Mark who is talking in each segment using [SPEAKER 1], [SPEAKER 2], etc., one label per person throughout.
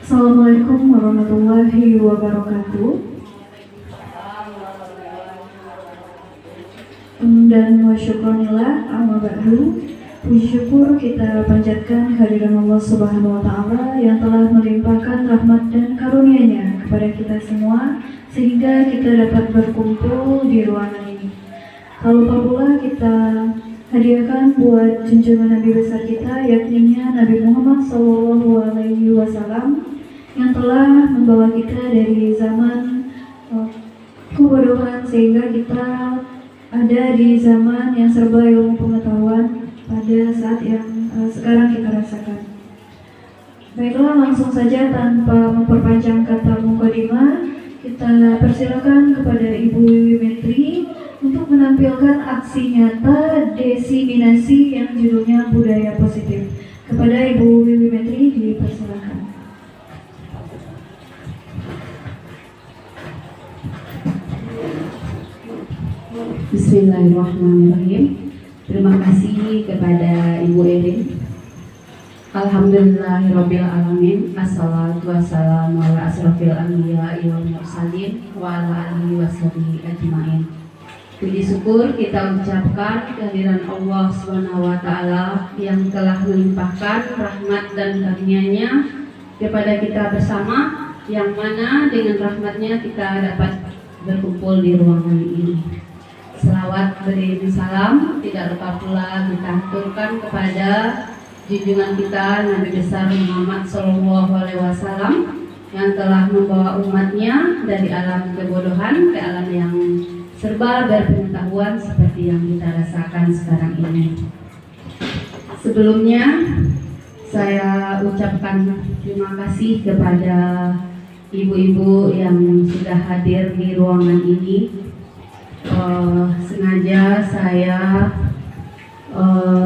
[SPEAKER 1] Assalamualaikum warahmatullahi wabarakatuh. Dan wa syukronillah amma ba'du. Puji syukur kita panjatkan kehadiran Allah Subhanahu wa taala yang telah melimpahkan rahmat dan karunia-Nya kepada kita semua sehingga kita dapat berkumpul di ruangan ini. Tak lupa pula kita hadiahkan buat junjungan Nabi besar kita, yakni Nabi Muhammad SAW, yang telah membawa kita dari zaman kebodohan sehingga kita ada di zaman yang serba ilmu pengetahuan pada saat yang sekarang kita rasakan. Baiklah, langsung saja tanpa memperpanjang kata mukadimah, kita persilakan kepada Ibu Wiwi Metri untuk menampilkan aksi nyata desiminasi yang judulnya budaya positif. Kepada Ibu Wiwi Metri dipersilakan.
[SPEAKER 2] Bismillahirrahmanirrahim. Terima kasih kepada Ibu Erin. Alhamdulillahirabbil alamin. Assalatu wassalamu ala asrofil anbiya'i wal mursalin wa ala alihi washabihi ajmain. Puji syukur kita ucapkan kehadiran Allah Subhanahu wa taala yang telah melimpahkan rahmat dan karunia-Nya kepada kita bersama, yang mana dengan rahmat-Nya kita dapat berkumpul di ruangan ini. Selawat beriring salam tidak lupa pula kita aturkan kepada junjungan kita Nabi besar Muhammad SAW yang telah membawa umatnya dari alam kebodohan ke alam yang serba berpengetahuan seperti yang kita rasakan sekarang ini. Sebelumnya saya ucapkan terima kasih kepada ibu-ibu yang sudah hadir di ruangan ini. Sengaja saya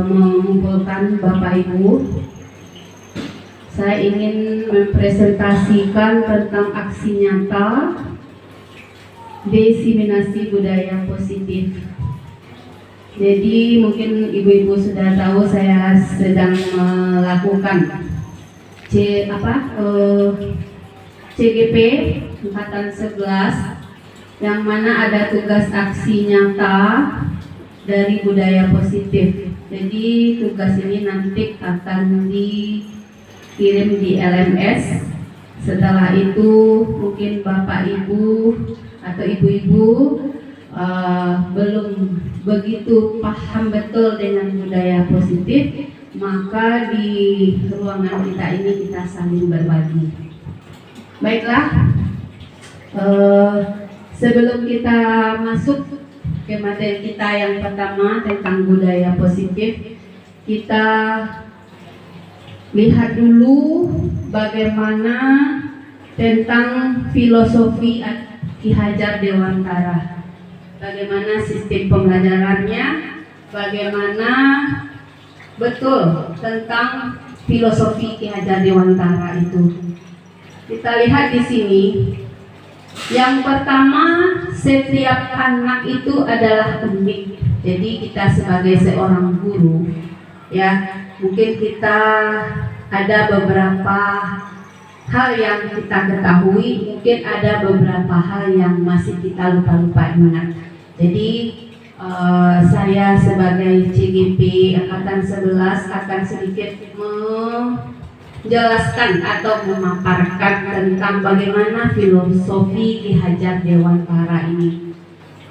[SPEAKER 2] mengumpulkan Bapak Ibu. Saya ingin mempresentasikan tentang aksi nyata desiminasi budaya positif. Jadi mungkin ibu-ibu sudah tahu saya sedang melakukan CGP Angkatan 11, yang mana ada tugas aksi nyata dari budaya positif. Jadi tugas ini nanti akan dikirim di LMS. Setelah itu mungkin Bapak Ibu atau Ibu-ibu belum begitu paham betul dengan budaya positif, maka di ruangan kita ini kita saling berbagi. Baiklah, sebelum kita masuk ke materi kita yang pertama tentang budaya positif, kita lihat dulu bagaimana tentang filosofi Ki Hajar Dewantara. Bagaimana sistem pembelajarannya, bagaimana betul tentang filosofi Ki Hajar Dewantara itu. Kita lihat di sini. Yang pertama, setiap anak itu adalah unik. Jadi kita sebagai seorang guru, ya, mungkin kita ada beberapa hal yang kita ketahui, mungkin ada beberapa hal yang masih kita lupa-lupa ingat. Jadi saya sebagai CGP Angkatan 11 akan sedikit menjelaskan atau memaparkan tentang bagaimana filosofi Ki Hajar Dewantara ini.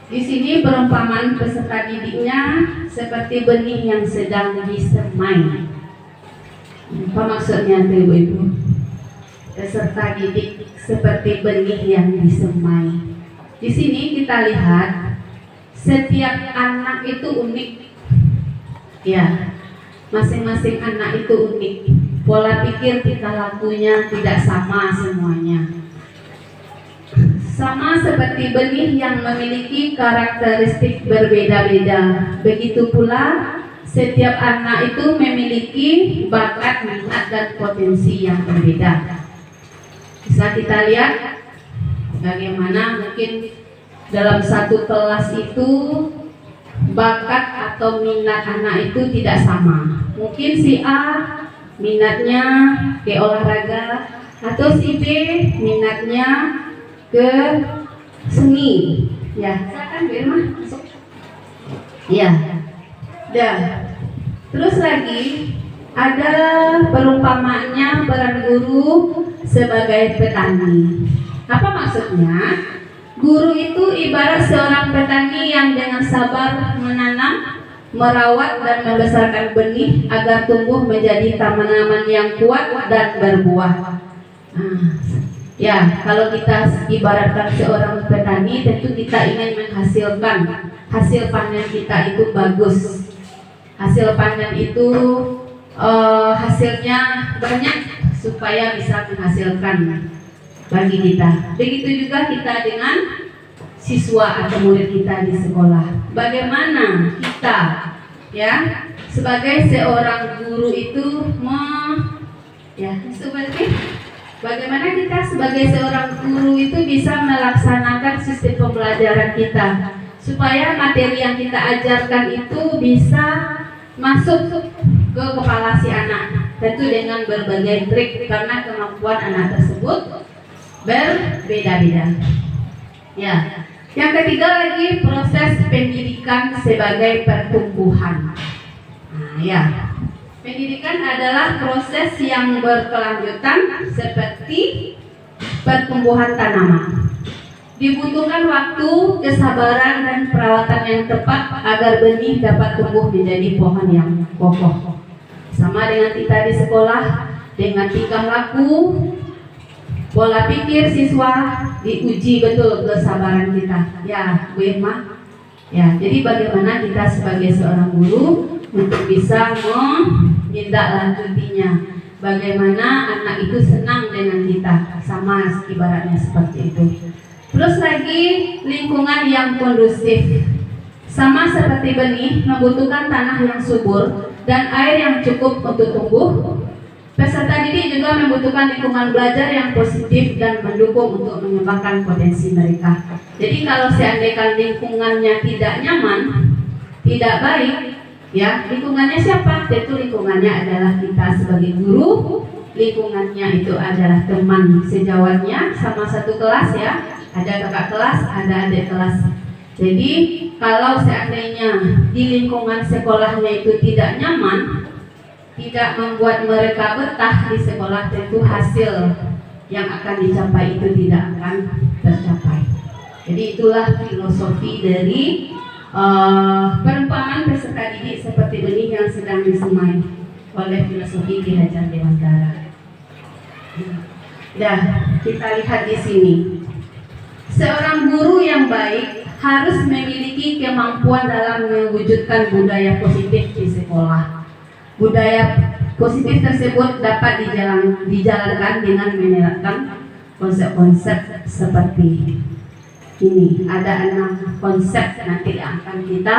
[SPEAKER 2] Di sini perumpamaan peserta didiknya seperti benih yang sedang disemai. Apa maksudnya itu, Ibu? Peserta didik seperti benih yang disemai. Di sini kita lihat setiap anak itu unik. Ya, masing-masing anak itu unik. Pola pikir tingkah lakunya tidak sama semuanya. Sama seperti benih yang memiliki karakteristik berbeda-beda. Begitu pula setiap anak itu memiliki bakat, minat, dan potensi yang berbeda. Bisa kita lihat bagaimana mungkin dalam satu kelas itu bakat atau minat anak itu tidak sama. Mungkin si A minatnya ke olahraga, Atau si B minatnya ke seni. Ya, silakan Bu Irma masuk. Ya. Dah. Terus lagi ada perumpamaannya peran guru sebagai petani. Apa maksudnya? Guru itu ibarat seorang petani yang dengan sabar menanam, merawat dan membesarkan benih agar tumbuh menjadi tanaman yang kuat dan berbuah. Ya, kalau kita ibaratkan seorang petani, tentu kita ingin menghasilkan hasil panen kita itu bagus. Hasil panen itu hasilnya banyak supaya bisa menghasilkan bagi kita. Begitu juga kita dengan siswa atau murid kita di sekolah. Bagaimana kita ya sebagai seorang guru itu bagaimana kita sebagai seorang guru itu bisa melaksanakan sistem pembelajaran kita supaya materi yang kita ajarkan itu bisa masuk ke kepala si anak. Tentu dengan berbagai trik karena kemampuan anak tersebut berbeda-beda. Ya. Yang ketiga lagi proses pendidikan sebagai pertumbuhan. Ya. Pendidikan adalah proses yang berkelanjutan seperti pertumbuhan tanaman. Dibutuhkan waktu, kesabaran dan perawatan yang tepat agar benih dapat tumbuh menjadi pohon yang kokoh. Sama dengan kita di sekolah, dengan tingkah laku, pola pikir siswa diuji betul kesabaran kita. Ya, Bu Irma. Ya, jadi bagaimana kita sebagai seorang guru untuk bisa menindaklanjutinya. Bagaimana anak itu senang dengan kita, sama ibaratnya seperti itu. Terus lagi lingkungan yang kondusif. Sama seperti benih membutuhkan tanah yang subur dan air yang cukup untuk tumbuh. Peserta didik juga membutuhkan lingkungan belajar yang positif dan mendukung untuk mengembangkan potensi mereka. Jadi kalau seandainya lingkungannya tidak nyaman, tidak baik, ya lingkungannya siapa? Tentu lingkungannya adalah kita sebagai guru. Lingkungannya itu adalah teman sejawatnya sama satu kelas ya. Ada kakak kelas, ada adik kelas. Jadi kalau seandainya di lingkungan sekolahnya itu tidak nyaman, tidak membuat mereka betah di sekolah, tentu hasil yang akan dicapai itu tidak akan tercapai. Jadi itulah filosofi dari perumpamaan peserta didik seperti benih yang sedang disemai oleh filosofi Ki Hajar Dewantara. Dah, kita lihat di sini. Seorang guru yang baik harus memiliki kemampuan dalam mewujudkan budaya positif di sekolah. Budaya positif tersebut dapat dijalankan dengan menerapkan konsep-konsep seperti ini. Ada 6 konsep nanti yang akan kita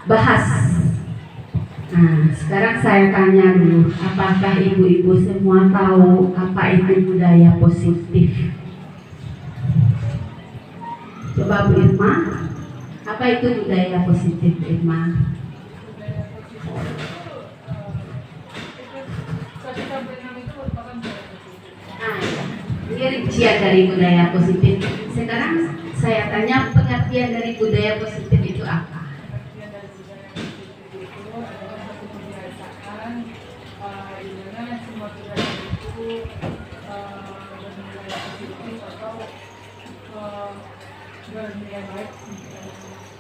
[SPEAKER 2] bahas. Nah, sekarang saya tanya dulu, apakah ibu-ibu semua tahu apa itu budaya positif? Coba Bu Irma, apa itu budaya positif, Bu Irma? Ini rincian dari budaya positif. Sekarang saya tanya pengertian dari budaya positif itu apa?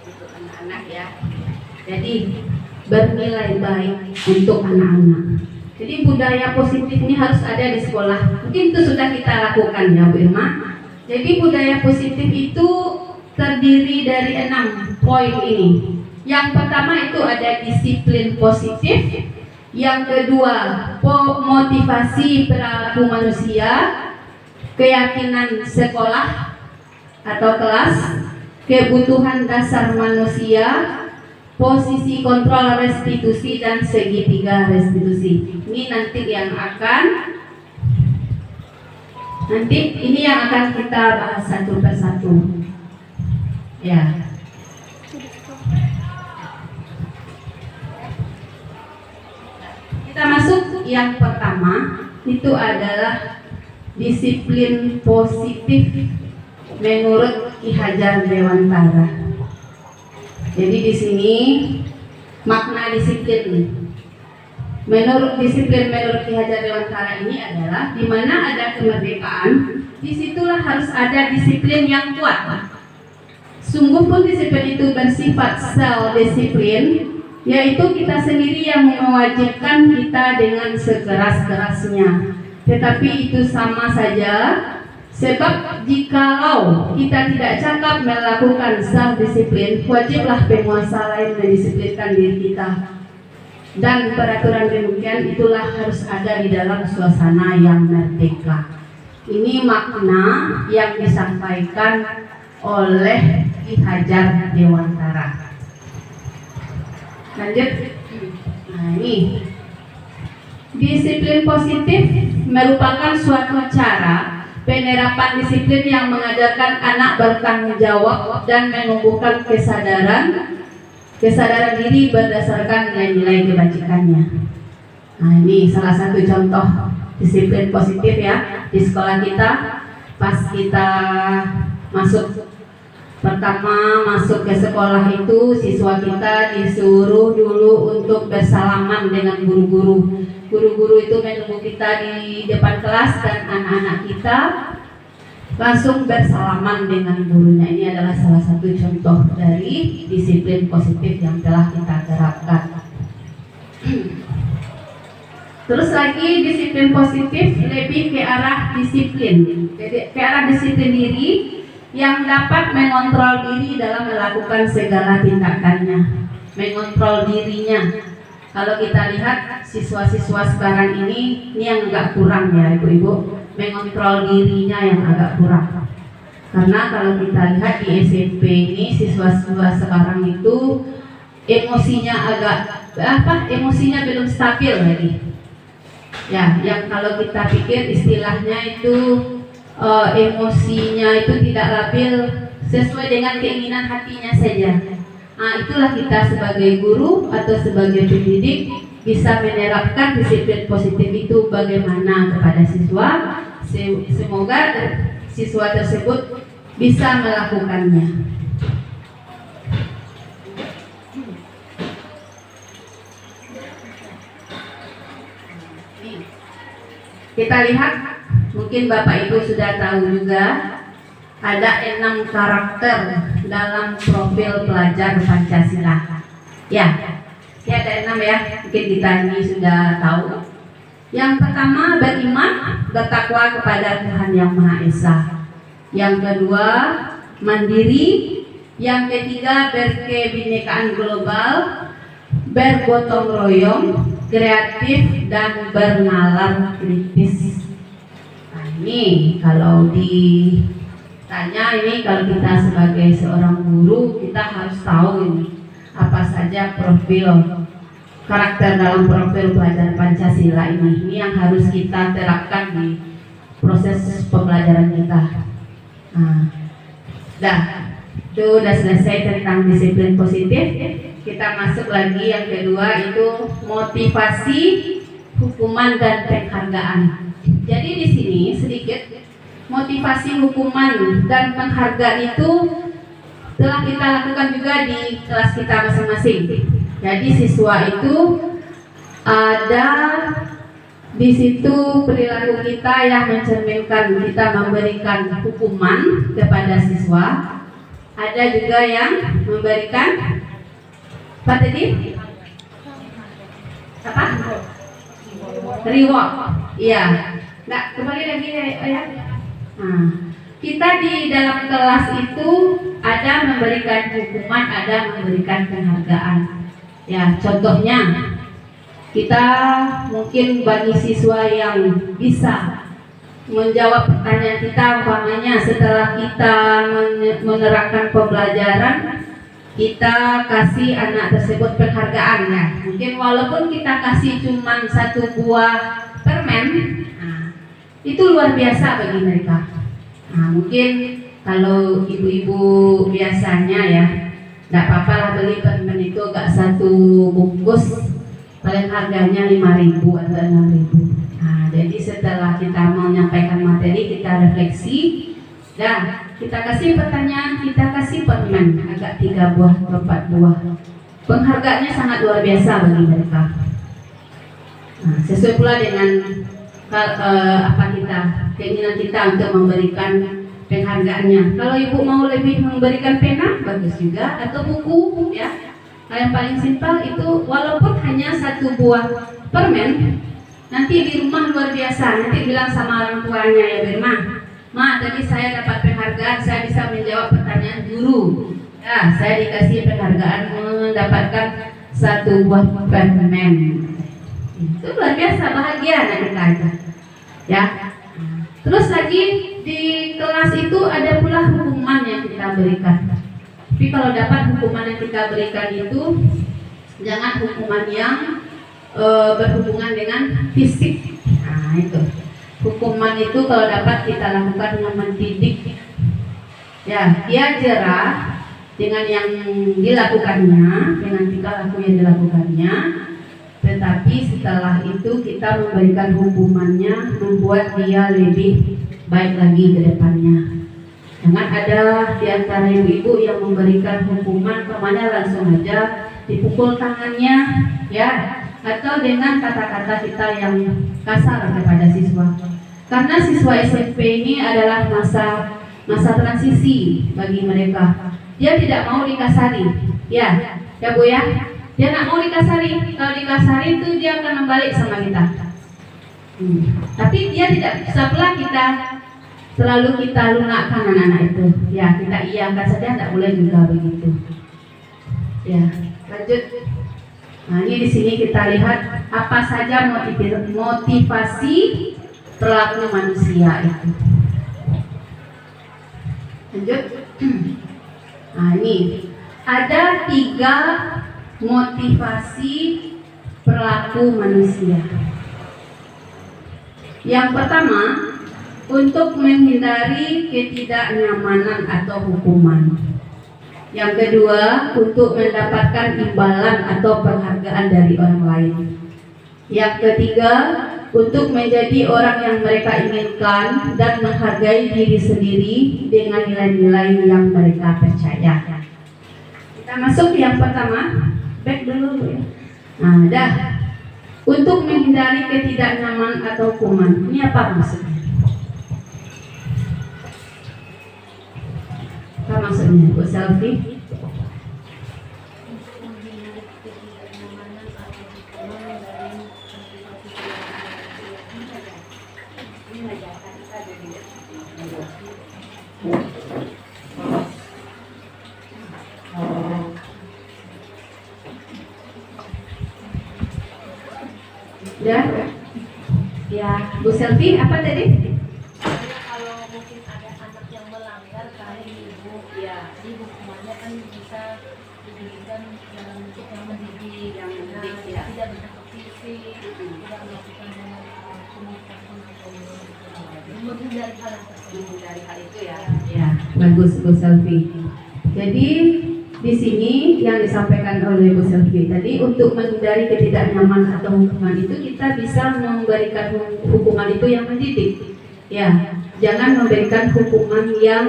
[SPEAKER 2] Untuk anak-anak ya. Jadi bernilai baik untuk anak-anak. Jadi budaya positif ini harus ada di sekolah. Mungkin itu sudah kita lakukan ya Bu Irma. Jadi budaya positif itu terdiri dari 6 poin ini. Yang pertama itu ada disiplin positif. Yang kedua motivasi perilaku manusia, keyakinan sekolah atau kelas, kebutuhan dasar manusia, posisi kontrol restitusi dan segitiga restitusi. Ini nanti yang akan kita bahas satu persatu. Ya. Kita masuk yang pertama, itu adalah disiplin positif menurut Ki Hajar Dewantara. Jadi di sini makna disiplin menurut Ki Hajar Dewantara ini adalah di mana ada kemerdekaan, disitulah harus ada disiplin yang kuat. Sungguh pun disiplin itu bersifat self disiplin, yaitu kita sendiri yang mewajibkan kita dengan sekeras-kerasnya. Tetapi itu sama saja, sebab jikalau kita tidak cakap melakukan self disiplin, wajiblah penguasa lain mendisiplinkan diri kita. Dan peraturan demikian itulah harus ada di dalam suasana yang merdeka. Ini makna yang disampaikan oleh Ki Hajar Dewantara. Lanjut. Nah, ini disiplin positif merupakan suatu cara penerapan disiplin yang mengajarkan anak bertanggung jawab dan menumbuhkan kesadaran diri berdasarkan nilai-nilai kebajikannya. Nah, ini salah satu contoh disiplin positif ya di sekolah kita. Pas kita pertama masuk ke sekolah itu, siswa kita disuruh dulu untuk bersalaman dengan guru-guru. Guru-guru itu menunggu kita di depan kelas dan anak-anak kita langsung bersalaman dengan gurunya. Ini adalah salah satu contoh dari disiplin positif yang telah kita terapkan. Terus lagi disiplin positif lebih ke arah disiplin, ke arah disiplin diri yang dapat mengontrol diri dalam melakukan segala tindakannya, mengontrol dirinya. Kalau kita lihat siswa-siswa sekarang ini yang agak kurang ya ibu-ibu, mengontrol dirinya yang agak kurang. Karena kalau kita lihat di SMP ini siswa-siswa sekarang itu emosinya emosinya belum stabil lagi. Ya, yang kalau kita pikir istilahnya itu emosinya itu tidak labil sesuai dengan keinginan hatinya saja. Nah, itulah kita sebagai guru atau sebagai pendidik bisa menerapkan disiplin positif itu bagaimana kepada siswa. Semoga siswa tersebut bisa melakukannya. Kita lihat, mungkin Bapak Ibu sudah tahu juga, ada 6 karakter dalam profil pelajar Pancasila. Ya ada 6 ya, mungkin kita ini sudah tahu. Yang pertama, beriman, bertakwa kepada Tuhan Yang Maha Esa. Yang kedua, mandiri. Yang ketiga, berkebinekaan global, bergotong royong, kreatif, dan bernalar kritis. Nah, ini kalau ditanya, ini kalau kita sebagai seorang guru, kita harus tahu ini apa saja profil karakter dalam profil pelajar Pancasila ini yang harus kita terapkan di proses pembelajaran kita. Itu udah selesai tentang disiplin positif. Kita masuk lagi yang kedua, itu motivasi, hukuman, dan penghargaan. Jadi di sini sedikit motivasi, hukuman, dan penghargaan itu telah kita lakukan juga di kelas kita masing-masing. Jadi siswa itu ada di situ perilaku kita yang mencerminkan kita memberikan hukuman kepada siswa. Ada juga yang memberikan apa tadi? Apa? Reward. Iya. Nah, kembali lagi ya. Nah, kita di dalam kelas itu ada memberikan hukuman, ada memberikan penghargaan. Ya, contohnya kita mungkin bagi siswa yang bisa menjawab pertanyaan kita, umpamanya setelah kita menerapkan pembelajaran, kita kasih anak tersebut penghargaan ya. Mungkin walaupun kita kasih cuma 1 buah permen, itu luar biasa bagi mereka. Mungkin kalau ibu-ibu biasanya ya, tidak apa-apa lah beli permen itu gak 1 bungkus, paling harganya 5.000 atau 6.000. Jadi setelah kita menyampaikan materi kita refleksi. Dan kita kasih pertanyaan, kita kasih permen agak 3 buah atau 4 buah. Penghargaannya sangat luar biasa bagi mereka. Nah, sesuai pula dengan keinginan kita untuk memberikan penghargaannya. Kalau ibu mau lebih memberikan pena, bagus juga, atau buku, ya. Yang paling simpel itu walaupun hanya 1 buah permen, nanti di rumah luar biasa. Nanti bilang sama orang tuanya, ya Birma, Ma, tadi saya dapat penghargaan, saya bisa menjawab pertanyaan guru. Ya, saya dikasih penghargaan mendapatkan 1 buah permen. Itu luar biasa, bahagia anak kita itu. Ya. Terus lagi di kelas itu ada pula hukuman yang kita berikan. Tapi kalau dapat hukuman yang kita berikan itu jangan hukuman yang berhubungan dengan fisik. Nah, itu. Hukuman itu kalau dapat kita lakukan dengan mendidik. Ya, dia jerah dengan yang dilakukannya, dengan tingkah laku yang dilakukannya. Tetapi setelah itu kita memberikan hukumannya, membuat dia lebih baik lagi ke depannya. Jangan ada di antara ibu-ibu yang memberikan hukuman kemana langsung aja dipukul tangannya, ya, atau dengan kata-kata kita yang kasar kepada siswa. Karena siswa SMP ini adalah masa transisi bagi mereka. Dia tidak mau dikasari, ya Bu ya. Dia nak mau dikasari. Kalau dikasari itu dia akan membalik sama kita. Tapi dia tidak bisa pula selalu kita lunakkan anak-anak itu. Ya, kita iyakan saja, tidak boleh juga begitu. Ya, lanjut. Nah, ini di sini kita lihat apa saja motivasi perilaku manusia itu. Lanjut. Nah, ini ada 3 motivasi perilaku manusia. Yang pertama, untuk menghindari ketidaknyamanan atau hukuman. Yang kedua, untuk mendapatkan imbalan atau penghargaan dari orang lain. Yang ketiga, untuk menjadi orang yang mereka inginkan dan menghargai diri sendiri dengan nilai-nilai yang mereka percaya. Kita masuk yang pertama. Back dulu ya. Nah, dah. Untuk menghindari ketidaknyaman atau hukuman. Ini apa maksudnya? Apa maksudnya, Bu Selfie? Ya, Bu Selfie, apa tadi?
[SPEAKER 3] Kalau mungkin ada anak yang melanggar kali ibu, ya, di hukumannya kan bisa diberikan dalam bentuk yang mendidik,
[SPEAKER 2] Ya.
[SPEAKER 3] tidak berbentuk fisik, tidak melakukan pemutasan atau menghindari hal yang tersebut.
[SPEAKER 2] Dari hal itu ya. Ya, bagus Bu Selfie. Jadi di sini yang disampaikan oleh Bu Selfie tadi, untuk menghindari ketidaknyaman atau hukuman itu kita bisa memberikan hukuman itu yang mendidik. Ya, jangan memberikan hukuman yang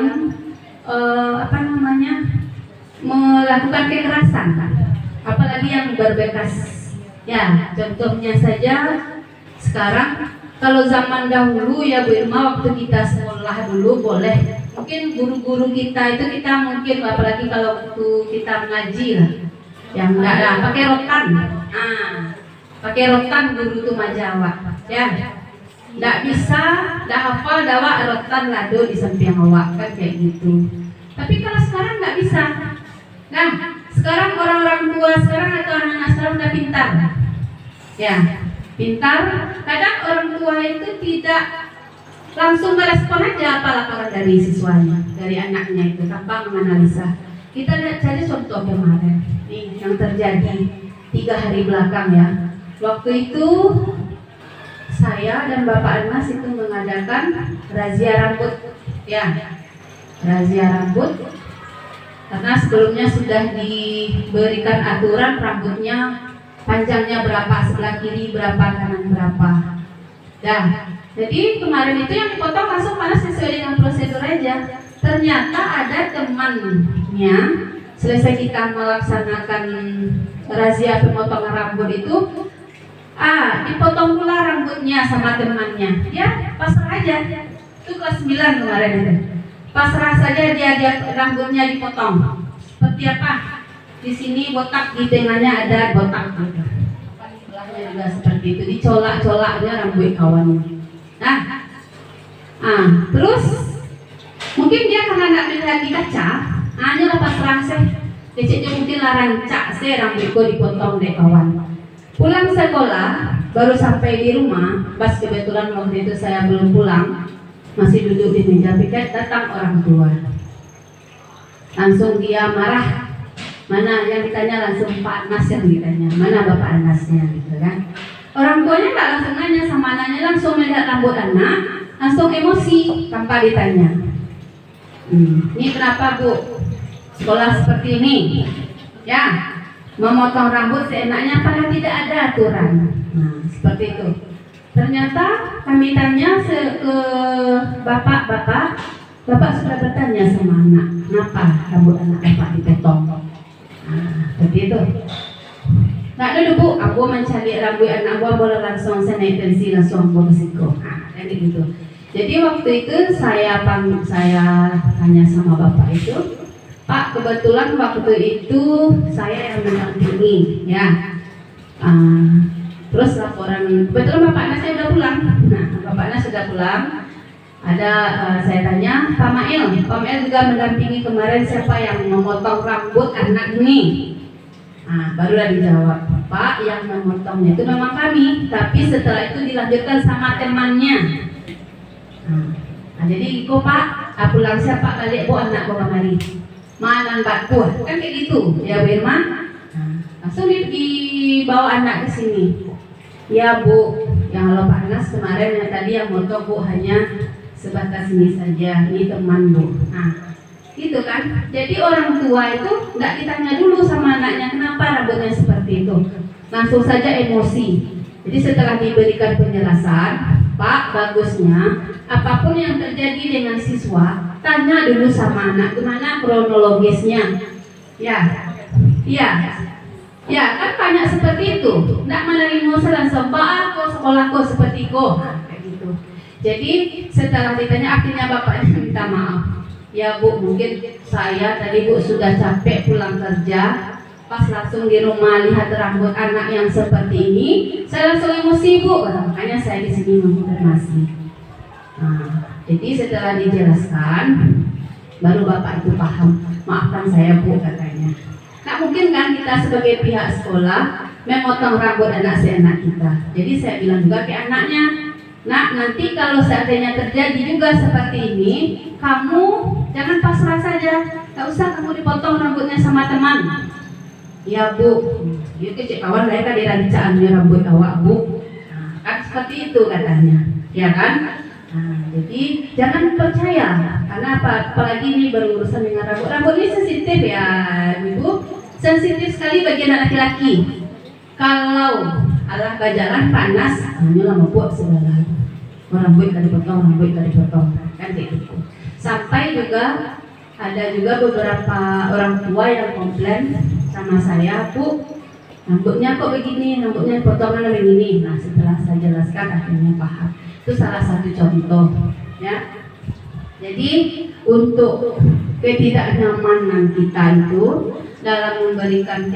[SPEAKER 2] melakukan kekerasan, apalagi yang berbekas. Ya, contohnya saja sekarang, kalau zaman dahulu ya Bu Irma, waktu kita sekolah dulu boleh. Mungkin guru-guru kita itu mungkin apalagi kalau waktu kita mengaji lah, yang enggak lah pakai rotan. Pakai rotan guru itu majawa. Ya. Enggak bisa, enggak hafal dawa rotan lado di samping awak kan kayak gitu. Tapi kalau sekarang enggak bisa. Nah, sekarang orang-orang tua sekarang atau anak-anak sekarang udah pintar. Ya, pintar. Kadang orang tua itu tidak langsung merespon aja apa laporan dari siswanya, dari anaknya itu tanpa menganalisa. Kita lihat saja contoh kemarin nih yang terjadi 3 hari belakang ya. Waktu itu saya dan Bapak Anas itu mengadakan razia rambut, ya, razia rambut. Karena sebelumnya sudah diberikan aturan rambutnya panjangnya berapa, sebelah kiri berapa, kanan berapa. Dah. Jadi kemarin itu yang dipotong langsung mana sesuai saja. Ternyata ada temannya, selesai kita melaksanakan razia pemotongan rambut itu, dipotong pula rambutnya sama temannya. Ya, pasrah aja. Itu kelas 9 kemarin itu. Pasrah saja dia rambutnya dipotong. Seperti apa? Di sini botak, di tengahnya ada botak gitu. Di sebelahnya juga seperti itu, dicolak-colaknya rambut kawannya. Terus mungkin dia karena nggak melihat di kaca, hanya lepas rasa, dia mungkin rancak rambutku dipotong deh kawan. Pulang sekolah, baru sampai di rumah, pas kebetulan waktu itu saya belum pulang, masih duduk di meja piket, datang orang tua. Langsung dia marah. Mana yang ditanya langsung Pak Anas yang ditanya, mana Bapak Anasnya gitu kan. Orang tuanya nggak langsung nanya sama anaknya, langsung melihat rambut anak, langsung emosi tanpa ditanya. Ini kenapa Bu sekolah seperti ini? Ya, memotong rambut seenaknya padahal tidak ada aturan. Nah, seperti itu. Ternyata kami tanya ke bapak sudah bertanya sama anak, kenapa rambut anak Bapak dipotong? Seperti itu. Nggak dulu Bu, aku mencari rambut anak gua boleh langsung saya naik tensi langsung aku resiko. Kayak gitu. Jadi waktu itu saya tanya sama bapak itu, Pak, kebetulan waktu itu saya yang mendampingi, ya. Terus laporan, kebetulan Bapak Anas udah pulang. Nah, Bapak Anas sudah pulang. Ada saya tanya Pak Mail juga mendampingi kemarin siapa yang memotong rambut anak ini. Barulah dijawab, Pak, yang memotongnya itu memang kami, tapi setelah itu dilanjutkan sama temannya. Jadi kok Pak, pulang siapa kali Bu anak bawa kemari, mana Mbak Pur, kan kayak gitu ya Wirma. Langsung dibawa anak ke sini. Ya Bu, yang kalau Pak Anas kemarin yang tadi yang motong Bu hanya sebatas ini saja, ini teman Bu. Gitu kan. Jadi orang tua itu nggak ditanya dulu sama anaknya kenapa rambutnya seperti itu, langsung saja emosi. Jadi setelah diberikan penjelasan, Pak, bagusnya apapun yang terjadi dengan siswa, tanya dulu sama anak gimana kronologisnya. Ya kan banyak seperti itu. Nggak menerima langsung, Pak, kok sekolahku seperti kok. Kayak gitu. Jadi setelah ditanya akhirnya bapaknya minta maaf. Ya Bu, mungkin saya tadi Bu sudah capek pulang kerja, pas langsung di rumah lihat rambut anak yang seperti ini, saya langsung emosi Bu, makanya saya di sini mengonfirmasi. Jadi setelah dijelaskan, baru bapak itu paham. Maafkan saya Bu, katanya. Nah mungkin kan kita sebagai pihak sekolah memotong rambut anak seenak kita. Jadi saya bilang juga ke anaknya, Nak, nanti kalau seandainya terjadi juga seperti ini, kamu jangan pasrah saja, tak usah kamu dipotong rambutnya sama teman. Ya Bu, itu cek kawan saya kan dirancangnya rambut awak Bu. Kan seperti itu katanya, ya kan? Jadi jangan percaya, karena apalagi ini berurusan dengan rambut. Rambut ini sensitif ya Ibu, sensitif sekali bagi anak laki-laki. Kalau alah bajalan panas, hanya lama buat segala. Rambut tadi potong, kan kayak gitu. Sampai juga ada juga beberapa orang tua yang komplain sama saya, Bu, rambutnya kok begini, rambutnya potongan begini. Nah setelah saya jelaskan akhirnya paham. Itu salah satu contoh, ya. Jadi untuk ketidaknyamanan kita itu dalam memberikan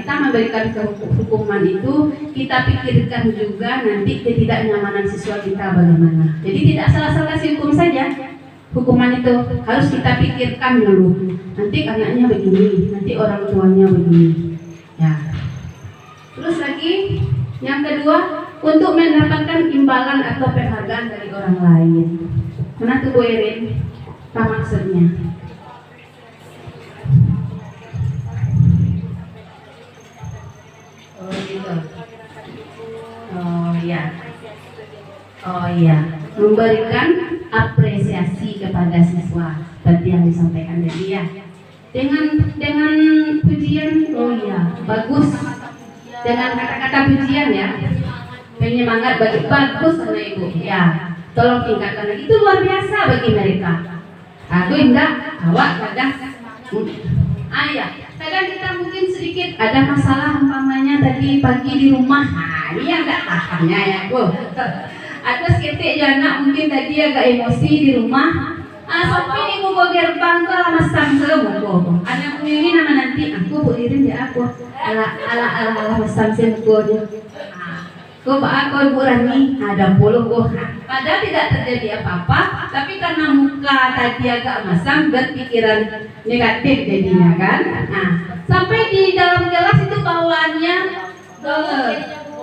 [SPEAKER 2] hukuman itu, kita pikirkan juga nanti ketidaknyamanan siswa kita bagaimana. Jadi tidak salah-salah hukum saja. Hukuman itu harus kita pikirkan dulu. Nanti anaknya begini, nanti orang tuanya begini. Ya. Terus lagi yang kedua, untuk mendapatkan imbalan atau penghargaan dari orang lain. Mana tuh Bu Erin? Apa maksudnya? Oh gitu. Oh iya. Memberikan apresiasi kepada siswa seperti yang disampaikan tadi ya. Dengan pujian, oh iya, bagus. Dengan kata-kata pujian ya. Penyemangat bagus sama Ibu. Ya, tolong tingkatkan lagi. Itu luar biasa bagi mereka. Aku enggak, awak kadang ya, kadang kita mungkin sedikit ada masalah umpamanya tadi pagi di rumah. Nah, ini yang enggak tahannya ya, Bu. Ada seketik ya anak mungkin tadi agak emosi di rumah. Sampai di buku gerbang tuh ala masam buku. Ada ini nama nanti aku bu irin ya aku ala masam buku. Kau aku ibu Rani ada puluh kok. Padahal tidak terjadi apa-apa, tapi karena muka tadi agak masam, berpikiran negatif jadinya kan. Nah, sampai di dalam kelas itu bawaannya,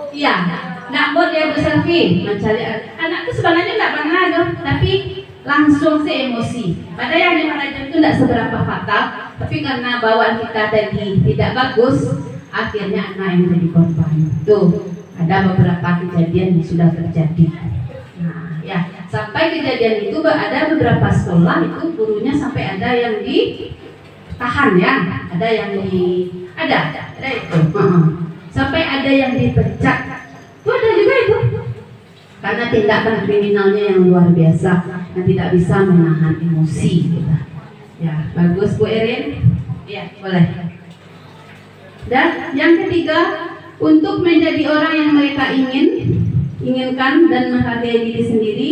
[SPEAKER 2] iya, nak buat dia berselfie, mencari anakku sebenarnya nggak pernah dong, tapi langsung emosi. Padahal yang dimana itu tidak seberapa fatal, tapi karena bawaan kita tadi tidak bagus, akhirnya anak yang jadi korban. Tuh. Ada beberapa kejadian yang sudah terjadi. Nah, ya, sampai kejadian itu ada beberapa sekolah itu gurunya sampai ada yang ditahan ya, ada yang ada itu. Sampai ada yang dipecat. Itu ada juga itu. Karena tindakan kriminalnya yang luar biasa dan tidak bisa menahan emosi kita. Ya, bagus Bu Erin. Ya, boleh. Dan yang ketiga, untuk menjadi orang yang mereka inginkan dan menghargai diri sendiri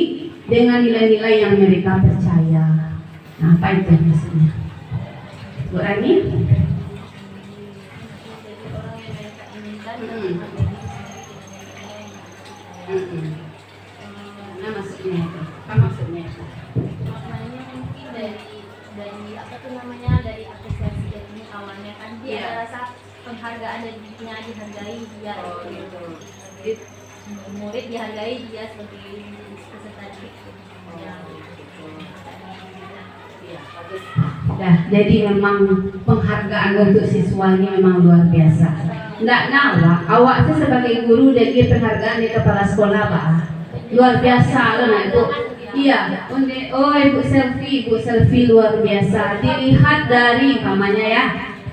[SPEAKER 2] dengan nilai-nilai yang mereka percaya. Nah, apa itu maksudnya? Bu Rani? Nah, maksudnya itu. Apa maksudnya itu?
[SPEAKER 3] Maknanya mungkin dari apa tuh namanya, dari apresiasi dari awalnya kan dia ada rasa penghargaan dari dirinya, dihargai dia. Murid dihargai dia sebagai peserta didik.
[SPEAKER 2] Nah, jadi memang penghargaan untuk siswa ini memang luar biasa. Nggak nawa, awak itu sebagai guru dari penghargaan di kepala sekolah Pak. Luar biasa loh nah itu. Iya, ibu selfie luar biasa. Dilihat dari umpamanya ya,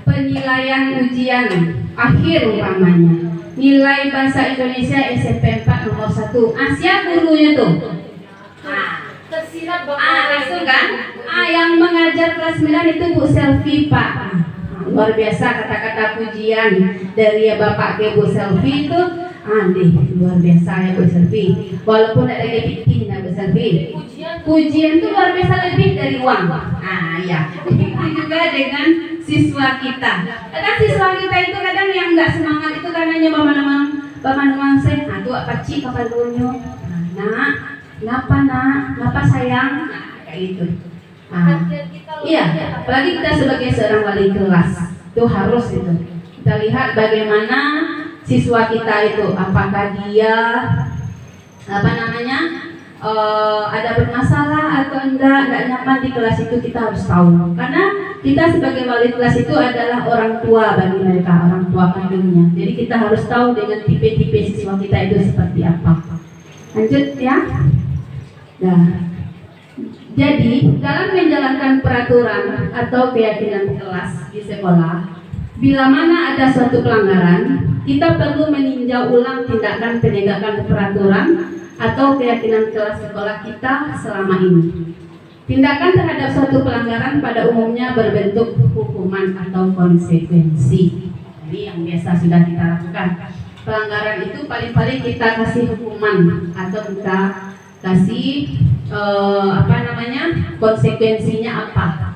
[SPEAKER 2] penilaian ujian akhir umpamanya. Nilai bahasa Indonesia SMP 4 nomor 1. Asia gurunya tuh.
[SPEAKER 3] Tersirat
[SPEAKER 2] Langsung kan? Yang mengajar kelas 9 itu Bu Selfie Pak. Luar biasa kata-kata pujian dari Bapak ke Bu Selfie itu. Luar biasa ya Bu Selfie. Walaupun ada lebih Bu Selfie. Pujian itu luar biasa lebih dari uang. Ya. Itu juga dengan siswa kita. Kadang siswa kita itu kadang yang nggak semangat itu karena baman saya. Tuh apa cik kapan dulunya? Nak, kenapa sayang? Kayak gitu. Iya, apalagi kita sebagai seorang wali kelas itu harus itu. Kita lihat bagaimana siswa kita itu, apakah dia ada bermasalah atau enggak nyaman di kelas itu, kita harus tahu. Karena kita sebagai wali kelas itu adalah orang tua bagi mereka, orang tua kandungnya. Jadi kita harus tahu dengan tipe-tipe siswa kita itu seperti apa. Lanjut ya. Nah, jadi dalam menjalankan peraturan atau keyakinan kelas di sekolah, bila mana ada suatu pelanggaran, kita perlu meninjau ulang tindakan penegakan peraturan atau keyakinan kelas sekolah kita selama ini. Tindakan terhadap suatu pelanggaran pada umumnya berbentuk hukuman atau konsekuensi. Ini yang biasa sudah kita lakukan. Pelanggaran itu paling-paling kita kasih hukuman atau kita kasih konsekuensinya apa?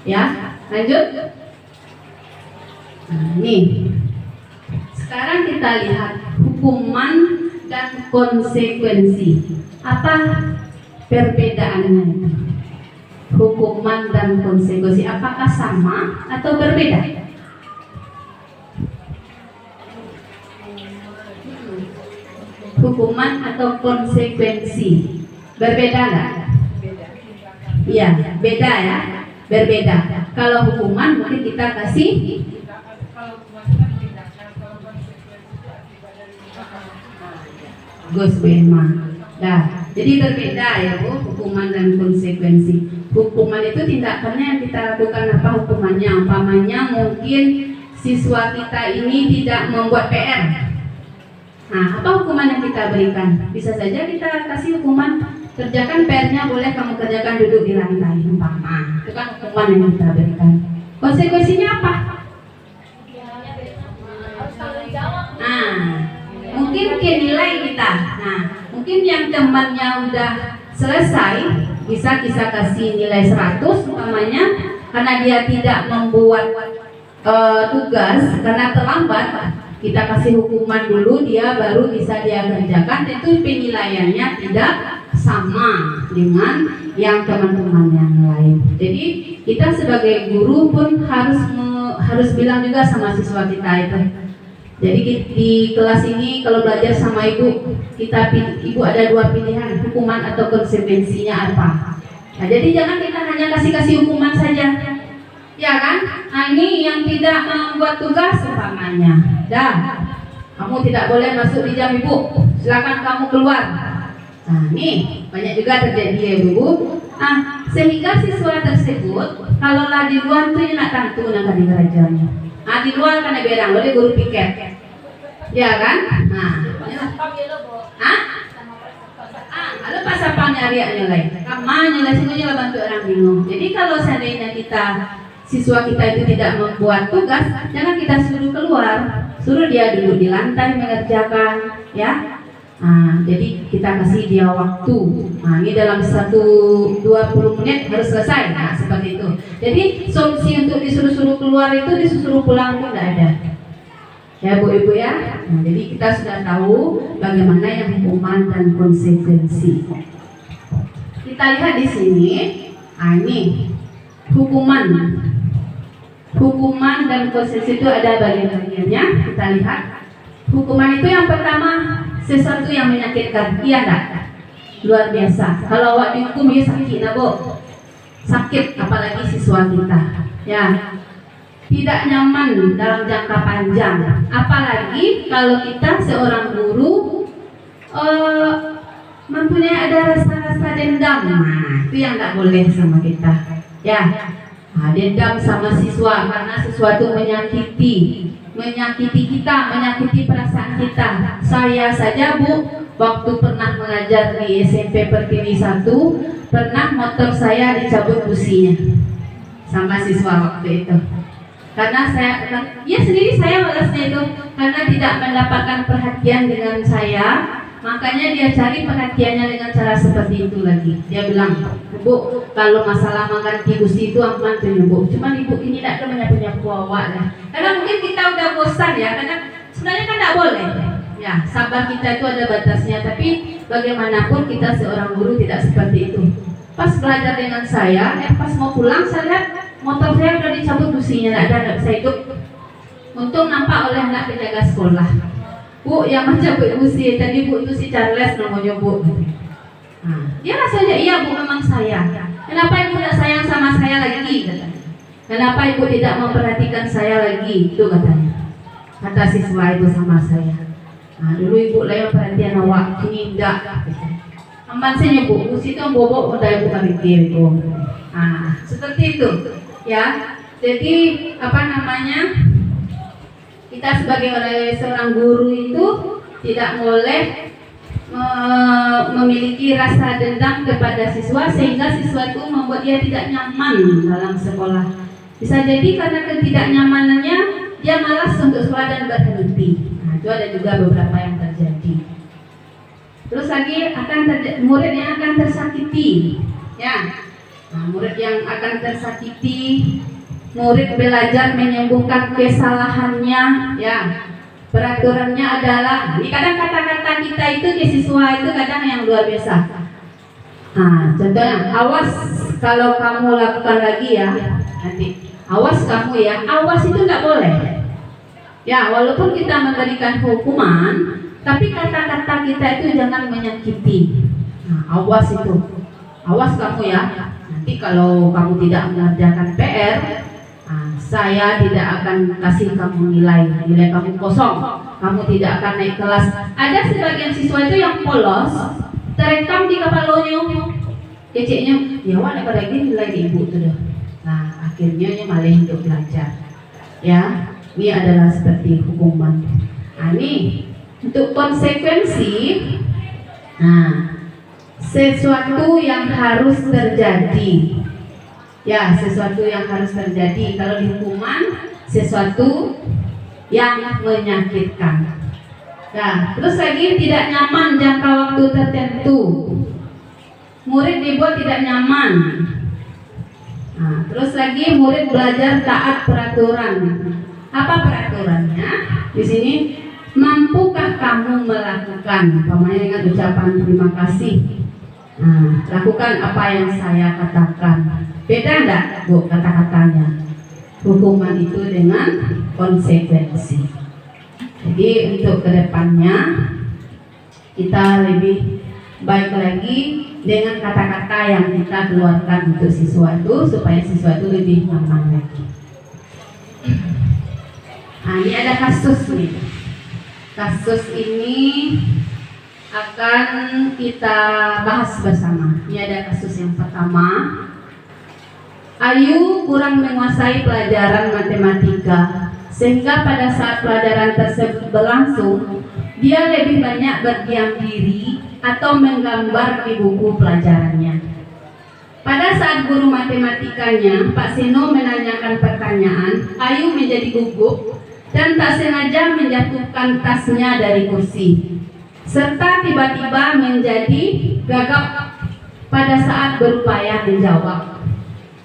[SPEAKER 2] Ya, lanjut. Nah, nih. Sekarang kita lihat hukuman dan konsekuensi. Apa perbedaannya? Hukuman dan konsekuensi apakah sama atau berbeda? Hukuman atau konsekuensi berbeda nggak? Iya, beda ya, berbeda. Kalau hukuman mungkin kita kasih Gus Bema. Nah, jadi berbeda ya Bu, hukuman dan konsekuensi. Hukuman itu tindakannya yang kita lakukan apa hukumannya? Umpamanya mungkin siswa kita ini tidak membuat PR. Nah, apa hukuman yang kita berikan? Bisa saja kita kasih hukuman Kerjakan PR-nya, boleh kamu kerjakan duduk di lantai umpama. Itu kan hukuman yang kita berikan. Konsekuensinya apa?
[SPEAKER 3] Harus tanggung jawab.
[SPEAKER 2] Nah, mungkin ke nilai kita. Nah, mungkin yang temannya udah selesai bisa kita kasih nilai 100 umpamanya karena dia tidak membuat tugas karena terlambat, kita kasih hukuman dulu, dia baru bisa dia kerjakan. Itu penilaiannya tidak sama dengan yang teman-teman yang lain. Jadi kita sebagai guru pun harus bilang juga sama siswa kita itu. Jadi di kelas ini kalau belajar sama ibu, ibu ada 2 pilihan, hukuman atau konsekuensinya apa. Nah, jadi jangan kita hanya kasih hukuman saja, ya kan? Nah, ini yang tidak membuat tugas umpamanya, dah, kamu tidak boleh masuk di jam ibu, silakan kamu keluar. Nah, nih banyak juga terjadi ya ibu. Nah, sehingga siswa tersebut kalau lah di luar tuh nak tantu nak di kerajanya. Nah, di luar kan berang, boleh guru piket, ya kan? Nah, lalu pas apa nyari nilai? Kamar nilai semuanya bantu orang bingung. Jadi kalau seandainya siswa kita itu tidak membuat tugas, jangan kita suruh keluar, suruh dia duduk di lantai mengerjakan, ya. Nah, jadi kita kasih dia waktu. Nah, ini dalam 20 menit harus selesai. Nah, seperti itu. Jadi solusi untuk disuruh keluar itu disuruh pulang itu tidak ada. Ya Bu Ibu ya. Nah, jadi kita sudah tahu bagaimana yang hukuman dan konsekuensi. Kita lihat di sini. Nah, ini hukuman dan konsekuensi itu ada bagian-bagiannya. Kita lihat. Hukuman itu yang pertama sesuatu yang menyakitkan, iya enggak? Luar biasa. Kalau awak dihukum ya sakit, nah Bu. Sakit, apalagi siswa kita. Ya, tidak nyaman dalam jangka panjang. Apalagi kalau kita seorang guru mempunyai ada rasa-rasa dendam. Nah, itu yang enggak boleh sama kita. Ya, nah, dendam sama siswa karena siswa itu menyakiti kita, menyakiti perasaan kita. Saya saja Bu, waktu pernah mengajar di SMP Pertiwi 1, pernah motor saya dicabut businya sama siswa waktu itu. Karena sendiri saya balasnya itu karena tidak mendapatkan perhatian dengan saya, makanya dia cari perhatiannya dengan cara seperti itu lagi. Dia bilang, Bu, kalau masalah mengganti busi itu aku bantuin Bu. Cuman ibu ini tidak punya kuawak lah. Karena mungkin kita udah bosan ya, karena sebenarnya kan tidak boleh. Ya, sabar kita itu ada batasnya. Tapi bagaimanapun kita seorang guru tidak seperti itu. Pas belajar dengan saya, pas mau pulang saya lihat motor saya udah dicabut businya, tidak bisa hidup. Untung nampak oleh anak penjaga sekolah. Bu, yang mencabut busi tadi Bu itu si Charles namanya Bu. Nah, dia rasanya iya Bu, memang saya. Kenapa ibu tidak sayang sama saya lagi? Katanya. Kenapa ibu tidak memperhatikan saya lagi? Itu katanya. Kata siswa itu sama saya. Nah, dulu ibu lah yang perhatian awak, ini enggak. Amban saya Bu, busi itu bobok udah ibu pikir itu. Nah, seperti itu, ya. Jadi kita sebagai seorang guru itu tidak boleh memiliki rasa dendam kepada siswa sehingga siswa itu membuat dia tidak nyaman dalam sekolah. Bisa jadi karena ketidaknyamanannya dia malas untuk sekolah dan berhenti. Nah, itu ada juga beberapa yang terjadi. Terus lagi murid yang akan tersakiti, ya. Nah, murid yang akan tersakiti, murid belajar menyembuhkan kesalahannya, ya. Peraturannya adalah, ini kadang kata-kata kita itu ke siswa itu kadang yang luar biasa. Nah, contohnya, awas kalau kamu lakukan lagi ya, nanti awas kamu ya, awas itu nggak boleh. Ya, walaupun kita memberikan hukuman, tapi kata-kata kita itu jangan menyakiti. Nah, awas itu, awas kamu ya. Nanti kalau kamu tidak mengerjakan PR, saya tidak akan kasih kamu nilai kamu kosong, kamu tidak akan naik kelas. Ada sebagian siswa itu yang polos, terekam di kepalanya, keceknya, ya wah pada ini nilai di ibu tuh. Nah, akhirnya malah untuk belajar. Ya, ini adalah seperti hukuman. Nah, ini untuk konsekuensi. Nah, sesuatu yang harus terjadi. Ya, sesuatu yang harus terjadi. Kalau di hukuman, sesuatu yang menyakitkan. Nah, terus lagi tidak nyaman jangka waktu tertentu. Murid dibuat tidak nyaman. Nah, terus lagi murid belajar taat peraturan. Apa peraturannya? Di sini, mampukah kamu melakukan? Umpamanya dengan ucapan terima kasih. Nah, lakukan apa yang saya katakan. Beda enggak, Bu, kata-katanya? Hukuman itu dengan konsekuensi. Jadi untuk kedepannya kita lebih baik lagi dengan kata-kata yang kita keluarkan untuk siswa itu supaya siswa itu lebih nyaman lagi. Nah, ini ada kasus nih. Kasus ini akan kita bahas bersama. Ini ada kasus yang pertama. Ayu kurang menguasai pelajaran matematika, sehingga pada saat pelajaran tersebut berlangsung, dia lebih banyak berdiam diri atau menggambar di buku pelajarannya. Pada saat guru matematikanya, Pak Seno, menanyakan pertanyaan, Ayu menjadi gugup dan tak sengaja menjatuhkan tasnya dari kursi, serta tiba-tiba menjadi gagap pada saat berupaya menjawab.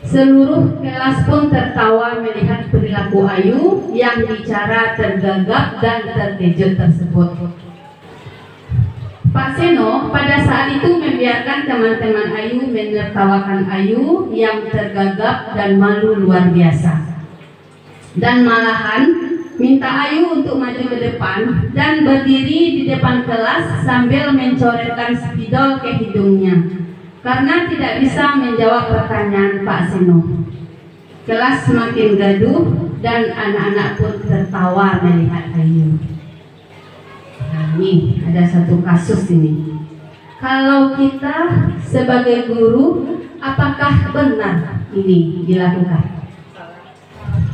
[SPEAKER 2] Seluruh kelas pun tertawa melihat perilaku Ayu yang bicara tergagap dan terkejut tersebut. Pak Seno pada saat itu membiarkan teman-teman Ayu menertawakan Ayu yang tergagap dan malu luar biasa, dan malahan minta Ayu untuk maju ke depan dan berdiri di depan kelas sambil mencoretkan spidol ke hidungnya karena tidak bisa menjawab pertanyaan Pak Seno. Kelas semakin gaduh dan anak-anak pun tertawa melihat Ayu. Nah, ini ada satu kasus ini. Kalau kita sebagai guru, apakah benar ini dilakukan?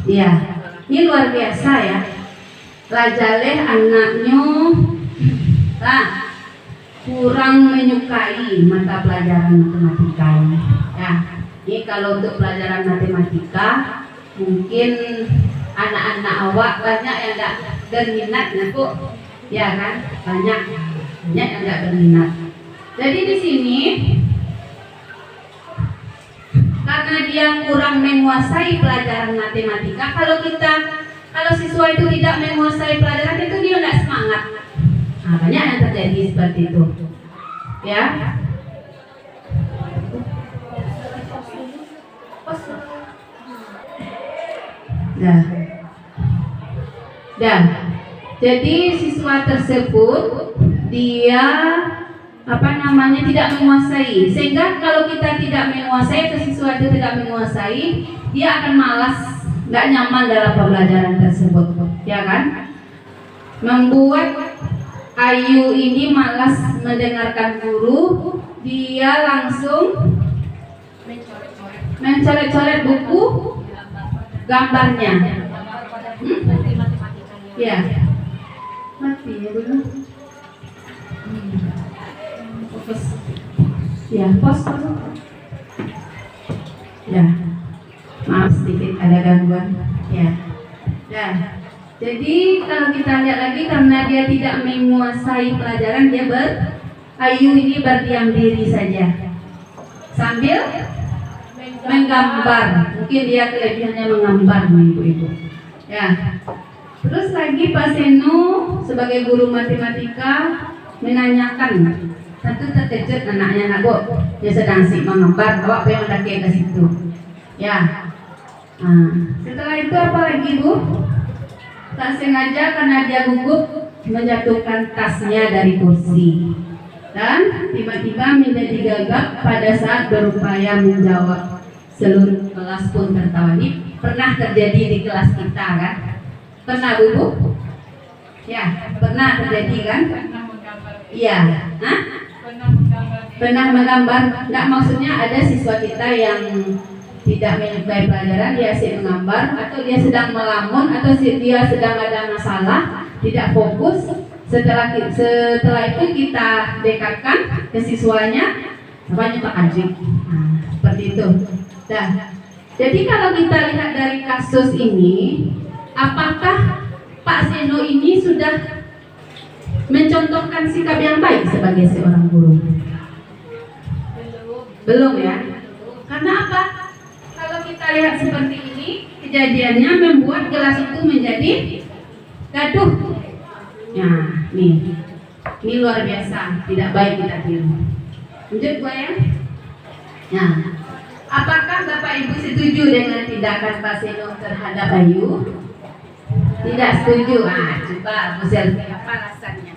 [SPEAKER 2] Ya, ini luar biasa ya. Lajaleh anaknya kurang menyukai mata pelajaran matematika ini. Ya, ini kalau untuk pelajaran matematika mungkin anak-anak awak banyak yang tidak berminat, Bu. Ya kan, banyak yang tidak berminat. Jadi di sini karena dia kurang menguasai pelajaran matematika, kalau siswa itu tidak menguasai pelajaran itu dia tidak semangat. Nah, banyak yang terjadi seperti itu, ya. Dah. Jadi siswa tersebut dia tidak menguasai, sehingga kalau kita tidak menguasai atau siswa itu tidak menguasai, dia akan malas, nggak nyaman dalam pembelajaran tersebut, ya kan? Membuat Ayu ini malas mendengarkan guru, dia langsung mencoret-coret buku gambarnya. Ya, mati ya dulu. Fokus. Ya, pos. Ya, maaf sedikit ada gangguan. Ya, jadi kalau kita lihat lagi, karena dia tidak menguasai pelajaran, Ayu ini berdiam diri saja sambil menggambar. Mungkin dia kelebihannya menggambar, ibu-ibu. Ya. Terus lagi Pak Seno sebagai guru matematika menanyakan, tentu terkejut anaknya, nak Bu, dia sedang menggambar, awak pengen mendaki ke situ. Ya. Nah, setelah itu apa lagi, Bu? Tak sengaja karena dia gugup menjatuhkan tasnya dari kursi dan tiba-tiba menjadi gagap pada saat berupaya menjawab. Seluruh kelas pun tertawa. Ini pernah terjadi di kelas kita kan? Pernah, Bu? Ya, pernah terjadi kan? Iya. Pernah menggambar. Enggak, maksudnya ada siswa kita yang tidak menyukai pelajaran, dia asik menggambar, atau dia sedang melamun, atau dia sedang ada masalah, tidak fokus. Setelah itu kita dekatkan ke siswanya, Namanya Pak Ajik. Nah, seperti itu. Nah, jadi kalau kita lihat dari kasus ini, apakah Pak Seno ini sudah mencontohkan sikap yang baik sebagai seorang guru? Belum ya? Karena apa? Kalau kita lihat seperti ini, kejadiannya membuat kelas itu menjadi gaduh. Nah, ini luar biasa, tidak baik kita tiru. Lanjut gue ya. Nah, apakah Bapak Ibu setuju dengan tindakan Pak Seno terhadap Ayu? Tidak setuju. Coba Bu Selvi, apa alasannya?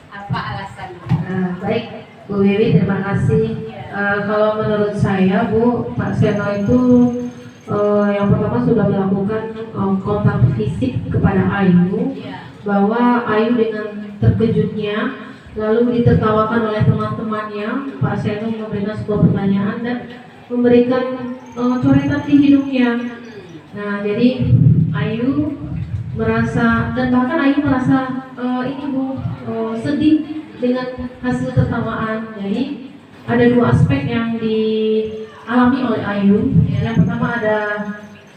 [SPEAKER 2] Apa alasannya?
[SPEAKER 4] Baik, Bu Wiwi, terima kasih. Kalau menurut saya, Bu, Pak Seno itu yang pertama sudah melakukan kontak fisik kepada Ayu, bahwa Ayu dengan terkejutnya lalu ditertawakan oleh teman-temannya. Pak Seno memberikan sebuah pertanyaan dan memberikan coretan di hidungnya. Nah, jadi Ayu merasa, dan bahkan Ayu merasa ini Bu, sedih dengan hasil tertawaan. Jadi ada dua aspek yang dialami oleh Ayu. Yang pertama ada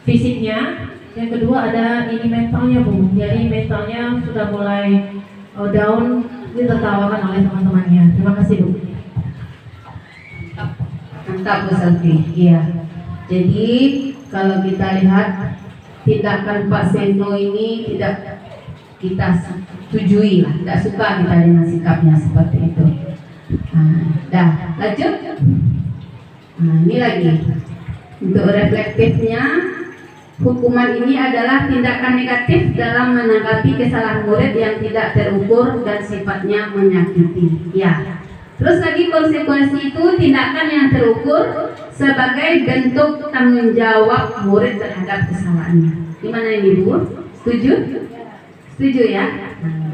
[SPEAKER 4] fisiknya, yang kedua ada ini mentalnya Bu. Jadi mentalnya sudah mulai down, ditertawakan oleh teman-temannya. Terima kasih Bu.
[SPEAKER 2] Mantap Bu Selvi. Iya. Jadi kalau kita lihat tindakan Pak Seno ini tidak kita setujui lah, tidak suka kita dengan sikapnya seperti itu. Dah, lanjut. Ini lagi untuk reflektifnya, hukuman ini adalah tindakan negatif dalam menanggapi kesalahan murid yang tidak terukur dan sifatnya menyakiti. Ya. Terus lagi konsekuensi itu tindakan yang terukur sebagai bentuk tanggung jawab murid terhadap kesalahannya. Gimana ini Bu? Setuju? Setuju ya?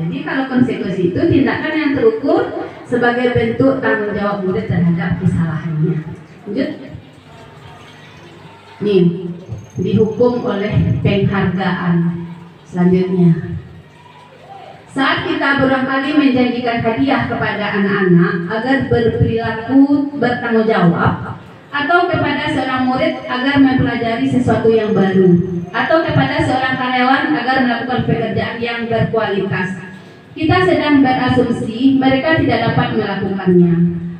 [SPEAKER 2] Jadi kalau konsekuensi itu tindakan yang terukur sebagai bentuk tanggung jawab murid terhadap kesalahannya. Lanjut. Nih, dihukum oleh penghargaan. Selanjutnya, saat kita barangkali menjanjikan hadiah kepada anak-anak agar berperilaku bertanggung jawab, atau kepada seorang murid agar mempelajari sesuatu yang baru, atau kepada seorang karyawan agar melakukan pekerjaan yang berkualitas, kita sedang berasumsi mereka tidak dapat melakukannya,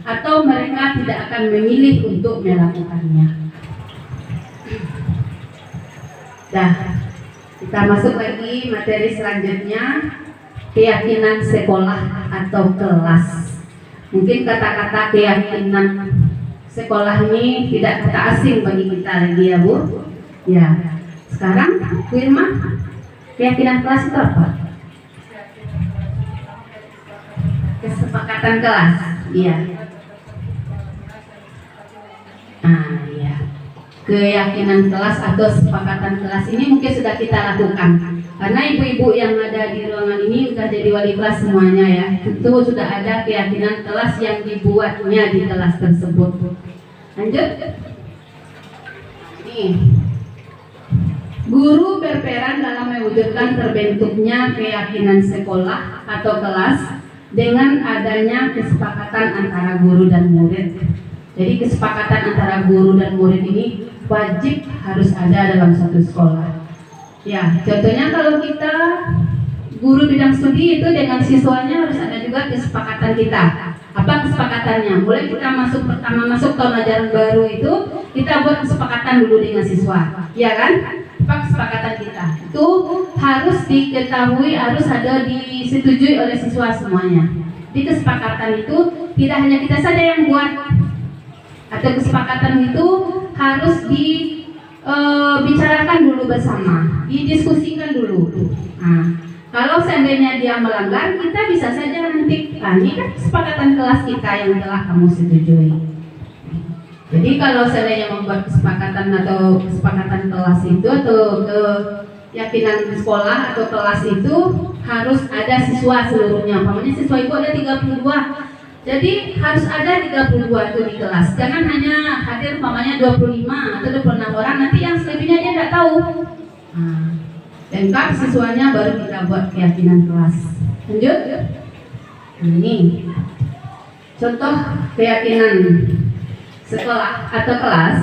[SPEAKER 2] atau mereka tidak akan memilih untuk melakukannya. Dah, kita masuk lagi materi selanjutnya, keyakinan sekolah atau kelas. Mungkin kata-kata keyakinan sekolah ini tidak kata asing bagi kita lagi ya Bu. Ya, sekarang Bu Irma, keyakinan kelas itu apa? Kesepakatan kelas. Iya. Iya. Keyakinan kelas atau kesepakatan kelas ini mungkin sudah kita lakukan. Karena ibu-ibu yang ada di ruangan ini sudah jadi wali kelas semuanya ya. Itu sudah ada keyakinan kelas yang dibuatnya di kelas tersebut. Lanjut. Nih. Guru berperan dalam mewujudkan terbentuknya keyakinan sekolah atau kelas dengan adanya kesepakatan antara guru dan murid. Jadi kesepakatan antara guru dan murid ini wajib harus ada dalam satu sekolah. Ya, contohnya kalau kita guru bidang studi itu dengan siswanya harus ada juga kesepakatan kita. Apa kesepakatannya? Mulai kita pertama masuk tahun ajaran baru itu kita buat kesepakatan dulu dengan siswa, ya kan? Apa kesepakatan kita? Itu harus diketahui, harus ada disetujui oleh siswa semuanya. Di kesepakatan itu tidak hanya kita saja yang buat, atau kesepakatan itu harus dibicarakan dulu bersama, didiskusikan dulu. Nah, kalau seandainya dia melanggar, kita bisa saja nanti, ini kan kesepakatan kelas kita yang telah kamu setujui. Jadi kalau seandainya membuat kesepakatan atau kesepakatan kelas itu atau keyakinan sekolah atau kelas itu harus ada siswa seluruhnya. Umpamanya siswa itu ada 32. Jadi harus ada 32 itu di kelas. Jangan hanya hadir umpamanya 25 atau 26 orang, nanti yang selebihnya dia tidak tahu. Lengkap siswanya baru kita buat keyakinan kelas. Lanjut. Ini contoh keyakinan sekolah atau kelas.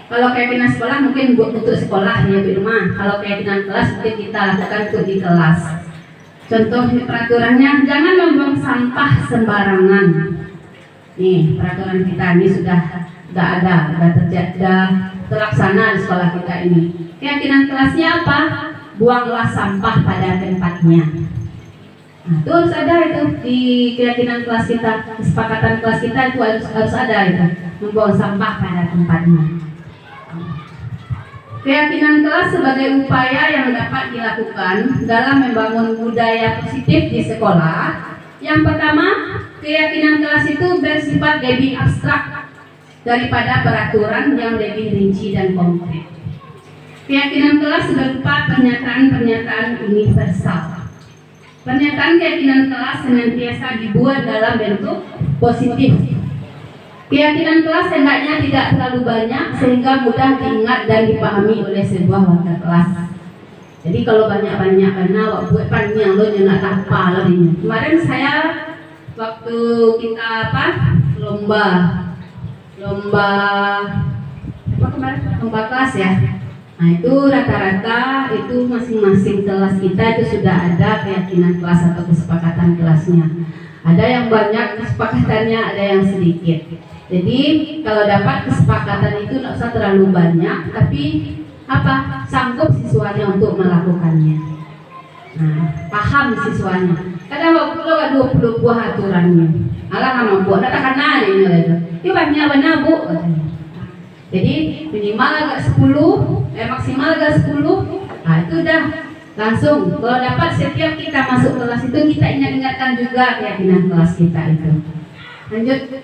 [SPEAKER 2] Kalau keyakinan sekolah mungkin untuk sekolah ya di rumah. Kalau keyakinan kelas mungkin kita lakukan untuk di kelas. Contoh peraturannya, jangan membuang sampah sembarangan. Nih peraturan kita ini sudah ada, sudah terlaksana di sekolah kita ini. Keyakinan kelasnya apa? Buanglah sampah pada tempatnya. Nah, itu harus ada itu di keyakinan kelas kita, kesepakatan kelas kita itu harus ada itu, membuang sampah pada tempatnya. Keyakinan kelas sebagai upaya yang dapat dilakukan dalam membangun budaya positif di sekolah. Yang pertama, keyakinan kelas itu bersifat lebih abstrak daripada peraturan yang lebih rinci dan konkret. Keyakinan kelas berupa pernyataan-pernyataan universal. Pernyataan keyakinan kelas senantiasa dibuat dalam bentuk positif. Keyakinan kelas hendaknya tidak terlalu banyak sehingga mudah diingat dan dipahami oleh sebuah warga kelas. Jadi kalau banyak-banyak karena buat panjang lo jangan apa lo ini. Kemarin saya waktu kita lomba kelas ya. Nah itu rata-rata itu masing-masing kelas kita itu sudah ada keyakinan kelas atau kesepakatan kelasnya. Ada yang banyak kesepakatannya, ada yang sedikit. Jadi kalau dapat kesepakatan itu tidak usah terlalu banyak, tapi sanggup siswanya untuk melakukannya. Nah, paham siswanya. Kadang waktu lo 20 buah aturannya, alah sama buah, tak kena ini itu. Itu banyak benar bu. Jadi minimal agak 10, maksimal agak 10. Nah itu udah langsung. Kalau dapat setiap kita masuk kelas itu kita ingatkan juga keyakinan kelas kita itu. Lanjut.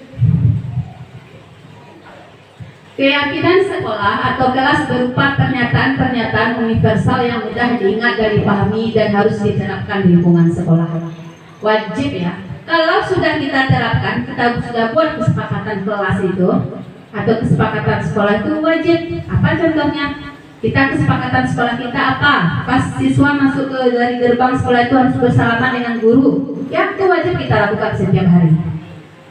[SPEAKER 2] Keyakinan sekolah atau kelas berupa pernyataan-pernyataan universal yang mudah diingat dan dipahami dan harus diterapkan di lingkungan sekolah. Wajib ya. Kalau sudah kita terapkan, kita sudah buat kesepakatan kelas itu atau kesepakatan sekolah itu wajib. Apa contohnya? Kita kesepakatan sekolah kita apa? Pas siswa masuk dari gerbang sekolah itu harus bersalaman dengan guru. Ya, itu wajib kita lakukan setiap hari.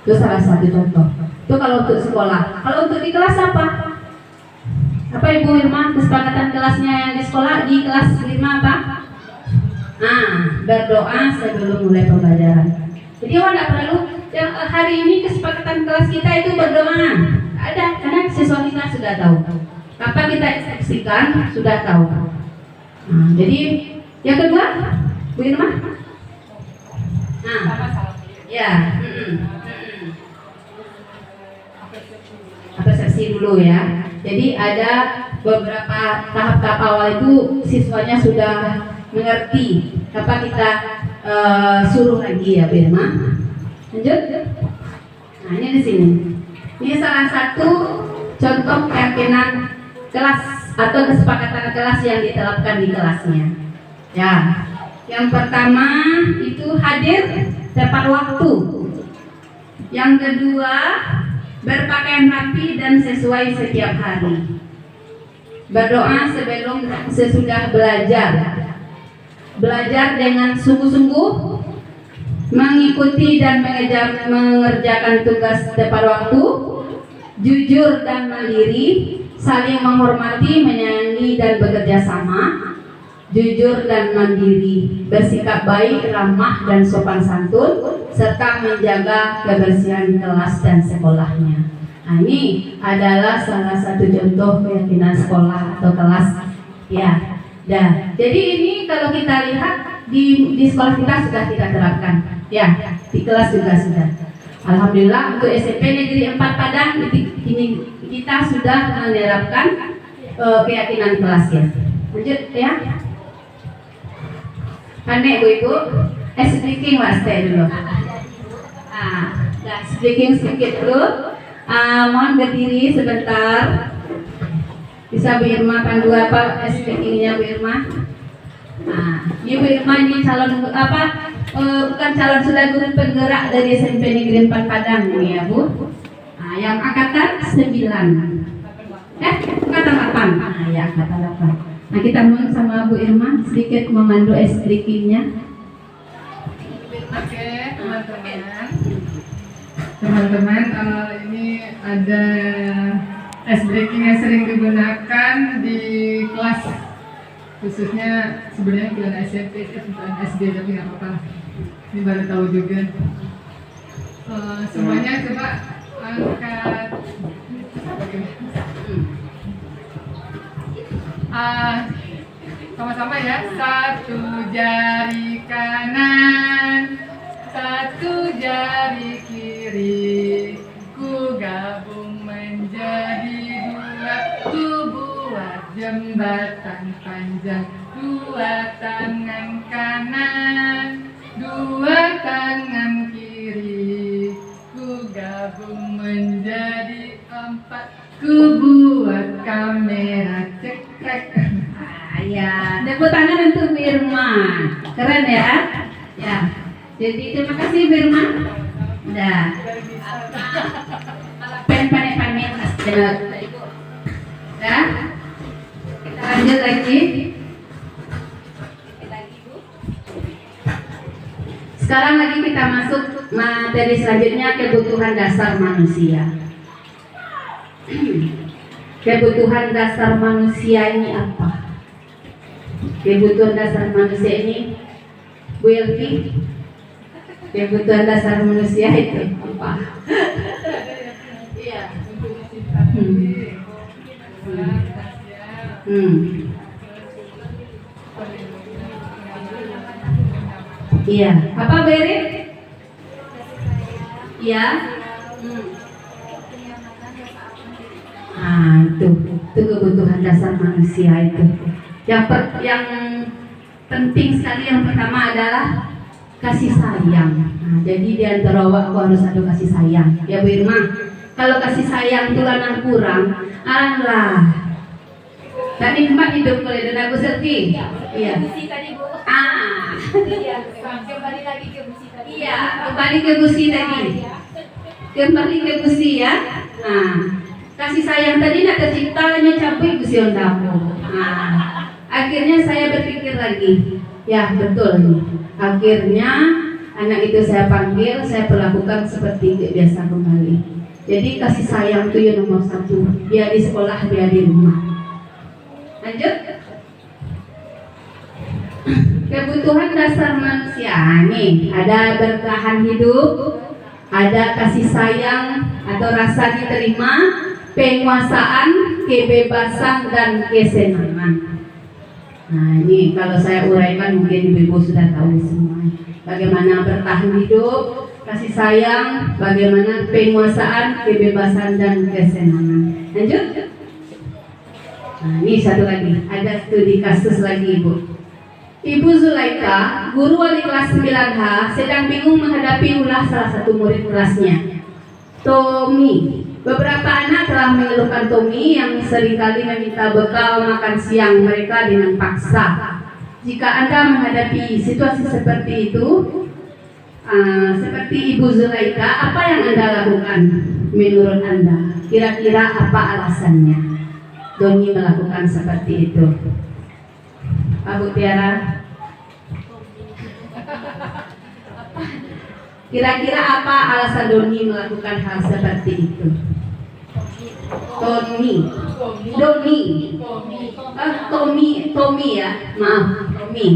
[SPEAKER 2] Itu salah satu contoh. Itu kalau untuk sekolah. Kalau untuk di kelas apa? Apa Ibu Irma kesepakatan kelasnya yang di sekolah di kelas 5 apa? Berdoa sebelum mulai pembelajaran. Jadi tidak perlu yang hari ini kesepakatan kelas kita itu berdoa. Ada karena siswa kita sudah tahu. Kapan kita eksekusikan sudah tahu. Jadi yang kedua, Bu Irma. Ya. Persepsi dulu ya. Jadi ada beberapa tahap-tahap awal itu siswanya sudah mengerti. Apa kita suruh lagi ya, Birma. Lanjut. Nah ini di sini. Ini salah satu contoh keyakinan kelas atau kesepakatan kelas yang diterapkan di kelasnya. Ya. Yang pertama itu hadir tepat waktu. Yang kedua berpakaian rapi dan sesuai setiap hari. Berdoa sebelum sesudah belajar. Belajar dengan sungguh-sungguh, mengikuti dan mengerjakan tugas tepat waktu, jujur dan mandiri, saling menghormati, menyayangi dan bekerja sama, jujur dan mandiri, bersikap baik, ramah dan sopan santun, serta menjaga kebersihan kelas dan sekolahnya. Nah, ini adalah salah satu contoh keyakinan sekolah atau kelas. Ya, jadi ini kalau kita lihat di sekolah kita sudah kita terapkan. Ya, di kelas juga sudah. Alhamdulillah untuk SMP Negeri 4 Padang ini kita sudah menerapkan keyakinan kelas ya. Lanjut ya. Aneh Bu Ibu, speaking waste dulu. Speaking sedikit dulu. Mohon berdiri sebentar. Bisa Bu Irma pandu apa speakingnya Bu Irma? Ini Bu Irma ini calon bukan calon, sudah guru penggerak dari SMP Negeri 4 Padang ini ya Bu. Yang angkatan 9. Angkatan 8. Ya angkatan 8. Nah kita mohon sama Bu Irma sedikit memandu speakingnya.
[SPEAKER 3] Oke teman-teman.
[SPEAKER 5] Teman-teman, ini ada ice breaking yang sering digunakan di kelas, khususnya sebenarnya bukan SMP, bukan SD, tapi nggak apa-apa. Ini baru tahu juga. Semuanya coba angkat. Sama-sama ya. Satu jari kanan, satu jari kiri, ku gabung menjadi dua, ku buat jembatan panjang. Dua tangan kanan, dua tangan kiri, ku gabung menjadi empat, ku buat kamera cekrek.
[SPEAKER 2] Ya, tepuk tangan untuk Birma. Keren ya? Ya. Jadi terima kasih Birma. Udah. Panik-panik Mas. Benar. Ya. Kita lanjut lagi. Sekarang lagi kita masuk materi selanjutnya, kebutuhan dasar manusia. Kebutuhan dasar manusia ini apa? Kebutuhan dasar manusia ini, Bu Elvi, kebutuhan dasar manusia itu apa? Iya. Iya. Apa Beri? Iya. Itu kebutuhan dasar manusia itu. Yang penting sekali yang pertama adalah kasih sayang. Jadi di antara aku harus ada kasih sayang. Ya Bu Irma, kalau kasih sayang itu lanang kurang, Allah. Tak nikmat hidup kalau dan aku sedih. Iya.
[SPEAKER 3] Busi tadi Bu.
[SPEAKER 2] Iya.
[SPEAKER 3] Kembali lagi ke busi tadi.
[SPEAKER 2] Iya, kembali ke busi tadi. Kembali ke busi ya. Kasih sayang tadi nak tercipta hanya campur busi ondamu. Akhirnya saya berpikir lagi, ya betul nih. Akhirnya anak itu saya panggil, saya perlakukan seperti biasa kembali. Jadi kasih sayang itu yang nomor satu. Dia di sekolah, dia di rumah. Lanjut. Kebutuhan dasar manusia nih, ada bertahan hidup, ada kasih sayang atau rasa diterima, penguasaan, kebebasan dan kesenangan. Nah ini kalau saya uraikan mungkin ibu sudah tahu semua. Bagaimana bertahan hidup, kasih sayang, bagaimana penguasaan, kebebasan dan kesenangan. Lanjut. Nah ini satu lagi, ada studi kasus lagi Ibu. Ibu Zulaika, guru wali kelas 9H, sedang bingung menghadapi ulah salah satu murid kelasnya, Tommy. Beberapa anak telah mengeluhkan Tommy yang seringkali meminta bekal makan siang mereka dengan paksa. Jika Anda menghadapi situasi seperti itu, seperti Ibu Zulaika, apa yang Anda lakukan menurut Anda? Kira-kira apa alasannya Doni melakukan seperti itu? Abu Tiara, kira-kira apa alasan Doni melakukan hal seperti itu? Tommy ya, maaf, Tommy.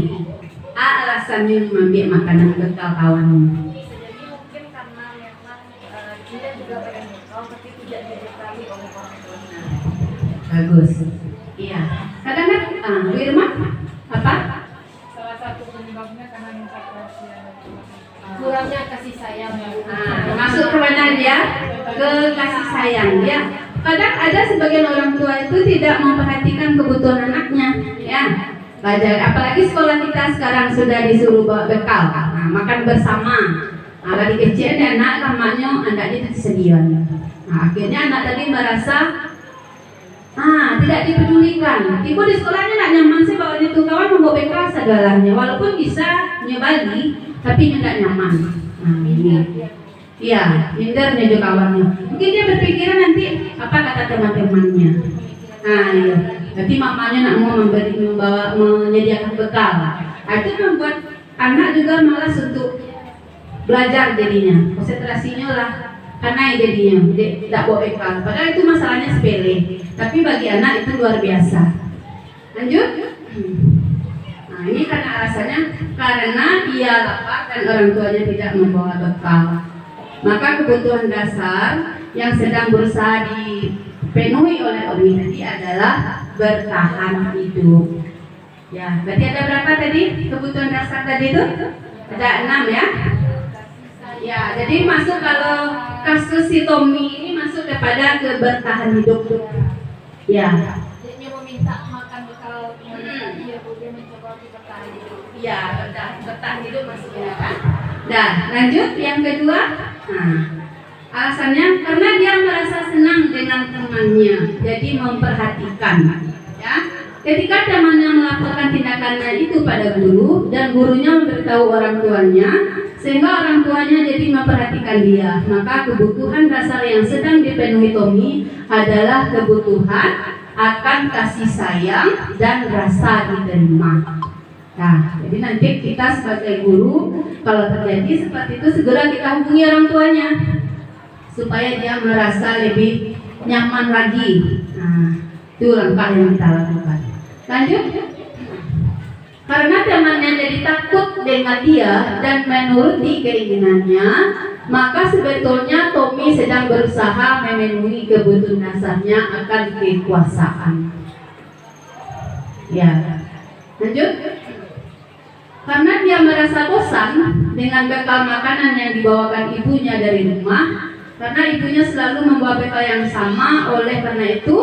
[SPEAKER 2] Alasannya mengambil makanan bekal kawanmu.
[SPEAKER 3] Jadi mungkin karena memang dia juga pengen bekal tapi tidak dibekali oleh orang tuanya.
[SPEAKER 2] Bagus. Iya. Kadang-kadang, Bu Irma, apa?
[SPEAKER 5] Salah satu penyebabnya karena minta perhatian.
[SPEAKER 3] Kurangnya kasih sayang.
[SPEAKER 2] Masuk ke mana dia? Ke kasih sayang ya. Kadang ada sebagian orang tua itu tidak memperhatikan kebutuhan anaknya, ya. Belajar, apalagi sekolah kita sekarang sudah disuruh bawa bekal, makan bersama. Dari kecil anak kamarnya anaknya disediakan. Akhirnya anak tadi merasa tidak dipedulikan. Ibu di sekolahnya tidak nyaman sih bawa itu kawan membawa bekal segalanya, walaupun bisa nyebali, tapi tidak nyaman. Ini. Iya, mindernya juga kawannya. Mungkin dia berpikiran nanti apa kata teman-temannya. Iya. Jadi mamanya nak mau menyediakan bekal. Itu membuat anak juga malas untuk belajar jadinya. Konsentrasinya lah karena jadinya tidak bawa bekal. Padahal itu masalahnya sepele, tapi bagi anak itu luar biasa. Lanjut. Nah, ini karena alasannya karena ia lapar dan orang tuanya tidak membawa bekal. Maka kebutuhan dasar yang sedang berusaha dipenuhi oleh Omi tadi adalah bertahan hidup. Ya, berarti ada berapa tadi kebutuhan dasar tadi itu? Ada 6 ya. Ya, jadi masuk kalau kasus si Tommy ini masuk kepada kebertahan hidup. Ya.
[SPEAKER 3] Dia meminta makan bekal dia boleh mencoba untuk bertahan hidup.
[SPEAKER 2] Ya, bertahan hidup masuknya kan. Dan lanjut yang kedua. Nah, alasannya karena dia merasa senang dengan temannya, jadi memperhatikan. Ya, ketika temannya melaporkan tindakannya itu pada guru dan gurunya memberitahu orang tuanya, sehingga orang tuanya jadi memperhatikan dia, maka kebutuhan dasar yang sedang dipenuhi Tommy adalah kebutuhan akan kasih sayang dan rasa diterima. Nah, jadi nanti kita sebagai guru kalau terjadi seperti itu segera kita hubungi orang tuanya supaya dia merasa lebih nyaman lagi. Nah, itu langkah yang kita lakukan. Lanjut. Karena temannya jadi takut dengan dia dan menuruti keinginannya, maka sebetulnya Tommy sedang berusaha memenuhi kebutuhan dasarnya akan kekuasaan. Ya, lanjut. Karena dia merasa bosan dengan bekal makanan yang dibawakan ibunya dari rumah, karena ibunya selalu membawa bekal yang sama, oleh karena itu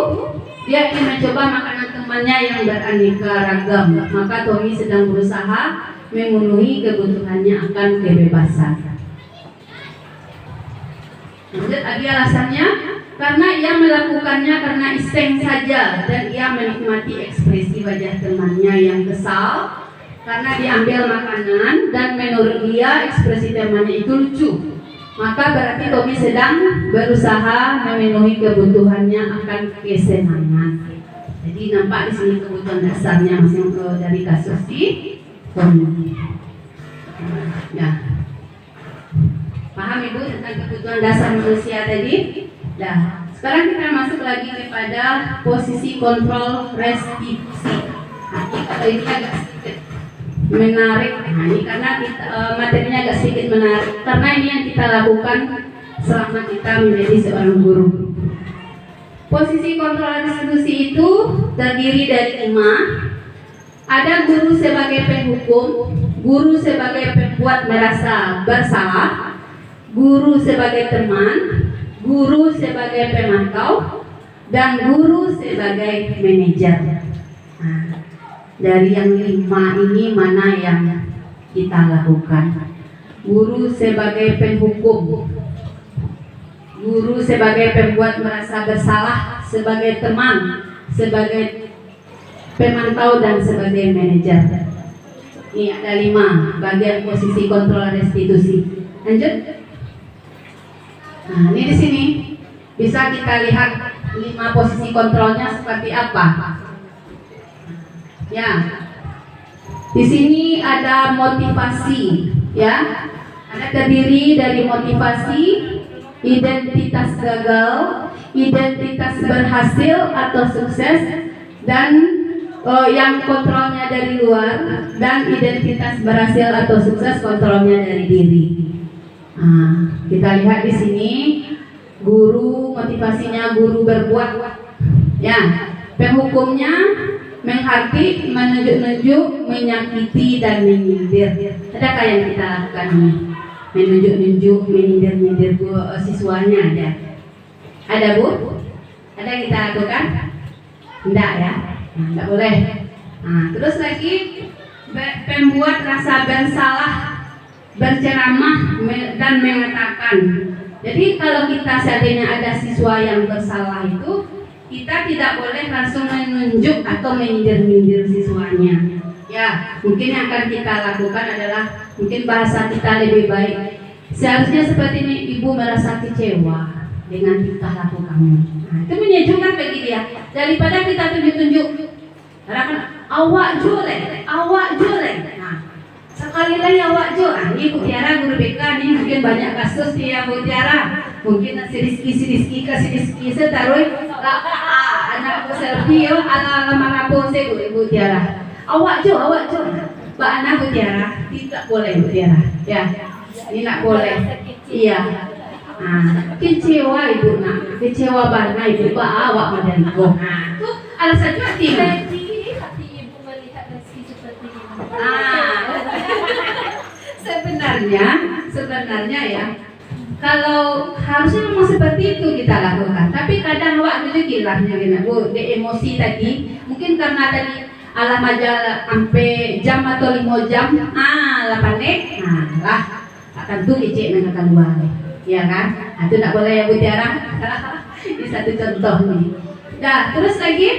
[SPEAKER 2] dia ingin mencoba makanan temannya yang beraneka ragam. Maka Tommy sedang berusaha memenuhi kebutuhannya akan kebebasan. Lanjut lagi alasannya, karena ia melakukannya karena iseng saja dan ia menikmati ekspresi wajah temannya yang kesal karena diambil makanan dan menurut dia ekspresi temannya itu lucu. Maka berarti Tommy sedang berusaha memenuhi kebutuhannya akan kesenangan. Jadi nampak di sini kebutuhan dasarnya masing dari kasus di Tommy. Ya, paham Ibu tentang kebutuhan dasar manusia tadi? Nah, sekarang kita masuk lagi kepada posisi kontrol restitusi. Nah, ini agak sedikit menarik. Nah, ini karena kita, materinya agak sedikit menarik karena ini yang kita lakukan selama kita menjadi seorang guru. Posisi kontrol restitusi itu terdiri dari 5. Ada guru sebagai penghukum, guru sebagai pembuat merasa bersalah, guru sebagai teman, guru sebagai pemantau, dan guru sebagai manajer. Nah, dari yang 5 ini mana yang kita lakukan? Guru sebagai penghukum, guru sebagai pembuat merasa bersalah, sebagai teman, sebagai pemantau, dan sebagai manajer. Ini ada 5 bagian posisi kontrol restitusi. Lanjut. Nah, ini di sini bisa kita lihat 5 posisi kontrolnya seperti apa. Ya, di sini ada motivasi, ya, ada terdiri dari motivasi, identitas gagal, identitas berhasil atau sukses, dan yang kontrolnya dari luar, dan identitas berhasil atau sukses kontrolnya dari diri. Nah, kita lihat di sini guru motivasinya guru berbuat, ya, penghukumnya menghakimi, menunjuk-nunjuk, menyakiti, dan menyindir. Adakah yang kita lakukan ini? Menunjuk-nunjuk, menyindir-nyindir siswanya ada? Ada Bu? Ada yang kita lakukan? Tidak ya? Nah, tidak boleh. Nah, terus lagi pembuat rasa bersalah, berceramah dan mengatakan. Jadi kalau kita seandainya ada siswa yang bersalah itu, kita tidak boleh langsung menunjuk atau menyindir-nyindir siswanya. Ya, mungkin yang akan kita lakukan adalah mungkin bahasa kita lebih baik. Seharusnya seperti ini, Ibu merasa kecewa dengan tingkah laku kamu. Nah, itu menyejukkan bagi dia. Daripada kita tunjuk-tunjuk, katakan awak jelek, awak jelek. Nah, sekali lagi awak jelek. Ini Bu Tiara guru BK, ini mungkin banyak kasus dia Bu Tiara. Mungkin si Rizky kasih taruh anak aku selfie yo ala mga pose ko Ibu Tiara. Awak jo. Ba anak Bu Tiara, tidak boleh Bu Tiara. Ya. Tidak boleh. Iya. Kecewa Ibu nak. Kecewa banget Ibu awak madani ko. Itu alasan juga tidak.
[SPEAKER 3] Hati ibu melihat Rizky seperti ini.
[SPEAKER 2] Sebenarnya ya, kalau harusnya memang seperti itu kita lakukan. Tapi kadang waktu itu kilahnya Bu, di emosi tadi, mungkin karena tadi alam aja sampai jam atau 5 jam, lah panik, lah akan tuh licik dengan keluar, ya kan? Itu tidak boleh ya Bu Tiara. Ini satu contoh nih. Nah, terus lagi,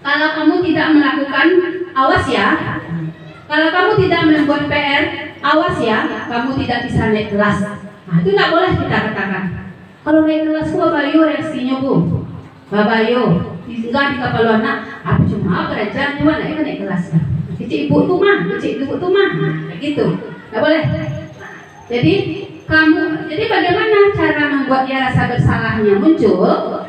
[SPEAKER 2] kalau kamu tidak melakukan, awas ya. Kalau kamu tidak membuat PR, awas ya, kamu tidak bisa naik kelas. Nah, itu tidak boleh kita katakan. Kalau naik kelas, babayo reaksinya Bu. Babayo, tinggal di kapal anak, aku cuma belajar nih, mana naik kelas. Kecik ibu tuh mah, nah, gitu. Tidak boleh. Jadi bagaimana cara membuat dia rasa bersalahnya muncul?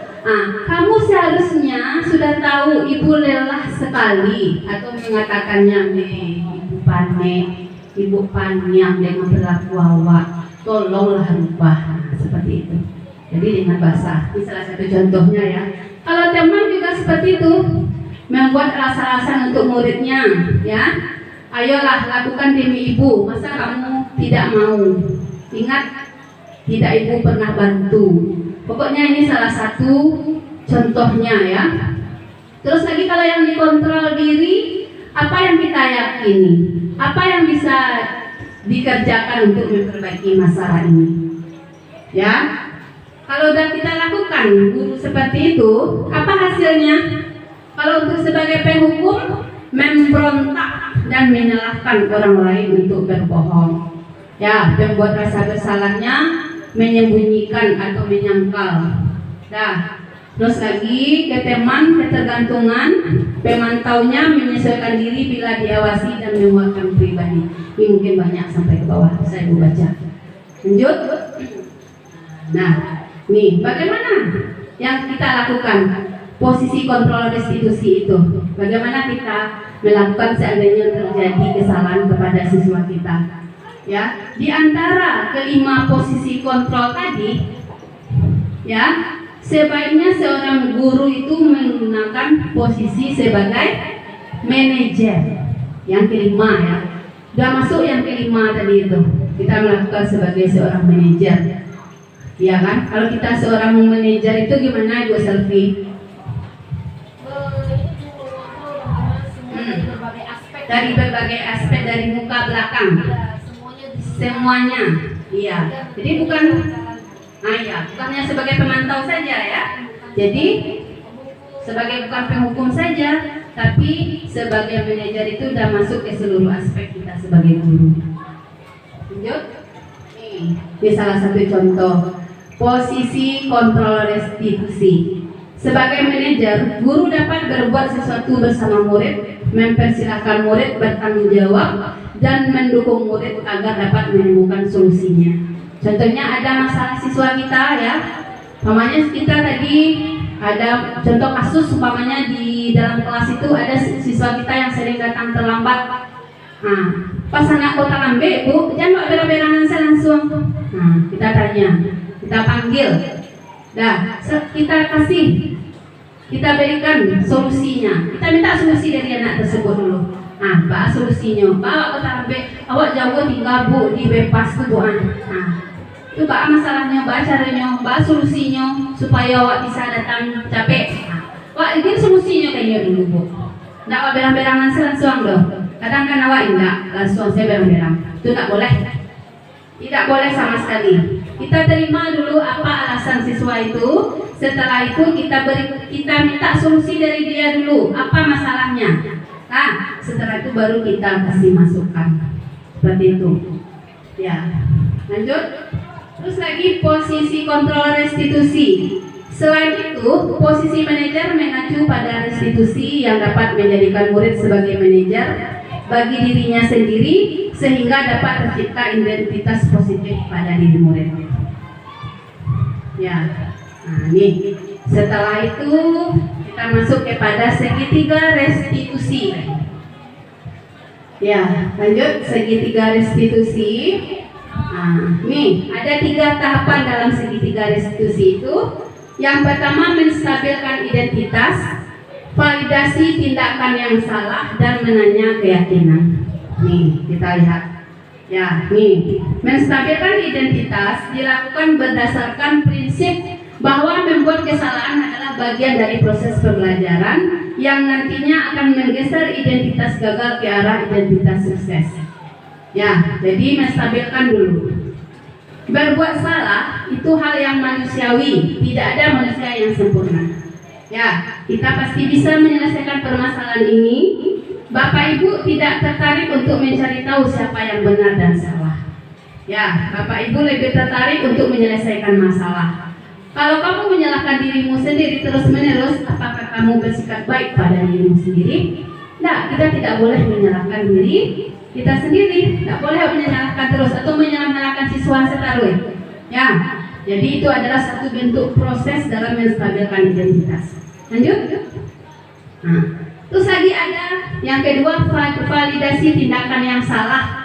[SPEAKER 2] Kamu seharusnya sudah tahu ibu lelah sekali atau mengatakannya ibu panik, ibu paniang dengan berlaku awak, tolonglah rubah, seperti itu. Jadi dengan bahasa, ini salah satu contohnya ya. Kalau teman juga seperti itu, membuat alasan-alasan untuk muridnya, ya. Ayolah lakukan demi ibu, masa kamu tidak mau? Ingat, tidak ibu pernah bantu. Pokoknya ini salah satu contohnya ya. Terus lagi kalau yang dikontrol diri, apa yang kita yakini? Apa yang bisa dikerjakan untuk memperbaiki masalah ini? Ya, kalau sudah kita lakukan guru seperti itu, apa hasilnya? Kalau untuk sebagai penghukum, memberontak dan menyalahkan orang lain untuk berbohong. Ya, membuat rasa bersalahnya, menyembunyikan atau menyangkal. Nah, terus lagi ketergantungan, pemantaunya menyesuaikan diri bila diawasi dan memuatkan pribadi. Ini mungkin banyak sampai ke bawah, saya mau baca. Lanjut. Nah, nih bagaimana yang kita lakukan? Posisi kontrol restitusi itu. Bagaimana kita melakukan seandainya terjadi kesalahan kepada siswa kita? Ya, di antara kelima posisi kontrol tadi, ya, sebaiknya seorang guru itu menggunakan posisi sebagai manajer. Yang kelima ya, sudah masuk yang kelima tadi itu. Kita melakukan sebagai seorang manajer, ya kan? Kalau kita seorang manajer itu gimana Ibu Selvi? Dari berbagai aspek, dari muka belakang. Semuanya, iya. Jadi bukannya sebagai pemantau saja ya. Jadi sebagai bukan penghukum saja, tapi sebagai manajer itu sudah masuk ke seluruh aspek kita sebagai guru. Lanjut. Ini salah satu contoh posisi kontrol restitusi. Sebagai manajer, guru dapat berbuat sesuatu bersama murid, mempersilahkan murid bertanggung jawab dan mendukung murid agar dapat menemukan solusinya. Contohnya ada masalah siswa kita ya, umpamanya kita tadi ada contoh kasus umpamanya di dalam kelas itu ada siswa kita yang sering datang terlambat. Nah, pas anak kota lambe Bu, jangan berberangan langsung. Nah, kita tanya, kita panggil, kita kasih, kita berikan solusinya. Kita minta solusi dari anak tersebut dulu. Pak solusinya, Pak kota lambe, awak jauh tinggal Bu di Bepas tuh Bu. Itu Pak masalahnya, Pak caranya, Pak solusinya supaya awak bisa datang capek. Wak ini solusinya kayaknya dulu Bu. Nggak awak berang-berangan langsung loh. Kadang kan awak enggak langsung saya berang-berang. Itu tak boleh. Tidak boleh sama sekali. Kita terima dulu apa alasan siswa itu. Setelah itu kita minta solusi dari dia dulu. Apa masalahnya? Nah, setelah itu baru kita kasih masukan. Seperti itu. Ya. Lanjut. Terus lagi posisi kontrol restitusi. Selain itu, posisi manajer mengacu pada restitusi yang dapat menjadikan murid sebagai manajer bagi dirinya sendiri sehingga dapat tercipta identitas positif pada diri murid. Ya. Nah, nih. Setelah itu kita masuk kepada segitiga restitusi. Ya, lanjut segitiga restitusi. Nah, nih ada 3 tahapan dalam segitiga restitusi itu. Yang pertama menstabilkan identitas, validasi tindakan yang salah, dan menanya keyakinan. Nih kita lihat. Ya, nih menstabilkan identitas dilakukan berdasarkan prinsip bahwa membuat kesalahan adalah bagian dari proses pembelajaran yang nantinya akan menggeser identitas gagal ke arah identitas sukses. Ya, jadi menstabilkan dulu. Berbuat salah itu hal yang manusiawi, tidak ada manusia yang sempurna. Ya, kita pasti bisa menyelesaikan permasalahan ini. Bapak Ibu tidak tertarik untuk mencari tahu siapa yang benar dan salah. Ya, Bapak Ibu lebih tertarik untuk menyelesaikan masalah. Kalau kamu menyalahkan dirimu sendiri terus-menerus, apakah kamu bersikap baik pada dirimu sendiri? Nah, kita tidak boleh menyalahkan diri kita sendiri, tidak boleh menyalahkan terus atau menyalahkan siswa setarui. Ya, jadi itu adalah satu bentuk proses dalam menstabilkan identitas. Lanjut. Nah, terus lagi ada yang kedua, validasi tindakan yang salah.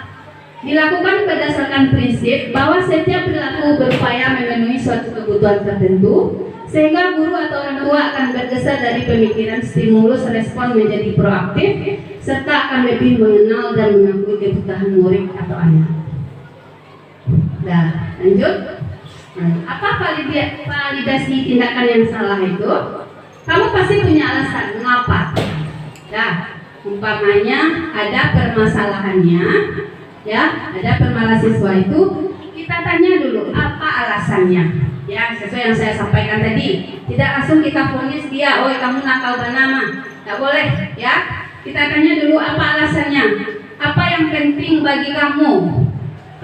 [SPEAKER 2] Dilakukan berdasarkan prinsip bahwa setiap perilaku berupaya memenuhi suatu kebutuhan tertentu, sehingga guru atau orang tua akan bergeser dari pemikiran stimulus respon menjadi proaktif, serta akan lebih mengenal dan mengakui kebutuhan murid atau anak. Nah, lanjut. Nah, apa validasi tindakan yang salah itu? Kamu pasti punya alasan mengapa. Nah, umpamanya ada permasalahannya. Ya, ada permasalahan siswa itu, kita tanya dulu apa alasannya. Ya, sesuai yang saya sampaikan tadi. Tidak langsung kita vonis dia, oh kamu nakal bernama. Tidak boleh, ya. Kita tanya dulu apa alasannya. Apa yang penting bagi kamu?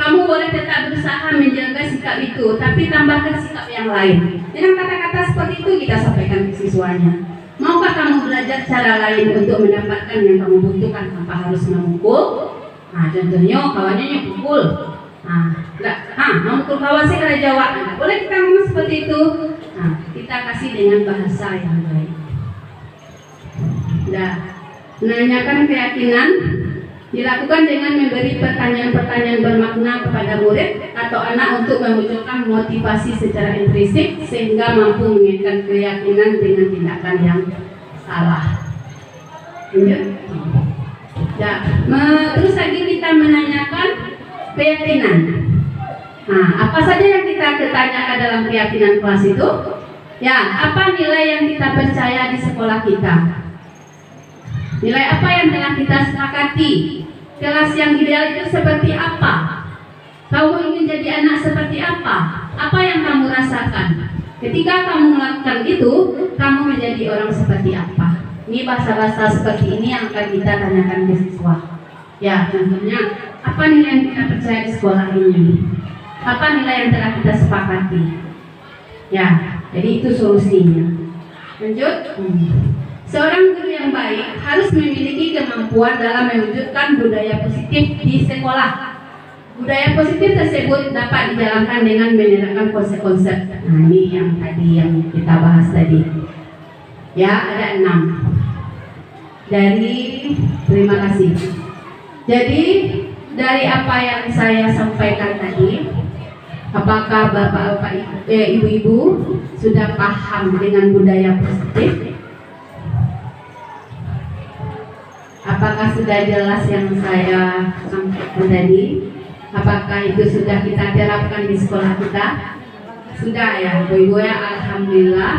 [SPEAKER 2] Kamu boleh tetap berusaha menjaga sikap itu, tapi tambahkan sikap yang lain. Dengan kata-kata seperti itu kita sampaikan ke siswanya. Maukah kamu belajar cara lain untuk mendapatkan yang kamu butuhkan tanpa harus memukul? Nah, contohnya kawannya pukul. Nah, memukul kawan saya kena jawab. Nah, boleh kita ngomong seperti itu. Nah, kita kasih dengan bahasa yang baik. Nah, menanyakan keyakinan dilakukan dengan memberi pertanyaan-pertanyaan bermakna kepada murid atau anak untuk memunculkan motivasi secara intrinsik sehingga mampu mengaitkan keyakinan dengan tindakan yang salah. Lanjut. Ya, terus lagi kita menanyakan keyakinan. Nah, apa saja yang kita tanyakan dalam keyakinan kelas itu? Ya, apa nilai yang kita percaya di sekolah kita? Nilai apa yang telah kita sepakati? Kelas yang ideal itu seperti apa? Kamu ingin jadi anak seperti apa? Apa yang kamu rasakan? Ketika kamu melakukan itu, kamu menjadi orang seperti apa? Ini bahasa-bahasa seperti ini yang akan kita tanyakan ke siswa. Ya, contohnya, apa nilai yang kita percaya di sekolah ini? Apa nilai yang telah kita sepakati? Ya, jadi itu solusinya. Lanjut. Seorang guru yang baik harus memiliki kemampuan dalam mewujudkan budaya positif di sekolah. Budaya positif tersebut dapat dijalankan dengan menerapkan konsep-konsep. Nah, ini yang tadi yang kita bahas tadi. Ya, ada 6. Terima kasih. Jadi dari apa yang saya sampaikan tadi, apakah bapak-bapak, ibu-ibu sudah paham dengan budaya positif? Apakah sudah jelas yang saya sampaikan tadi? Apakah itu sudah kita terapkan di sekolah kita? Sudah ya, ibu-ibu ya, alhamdulillah.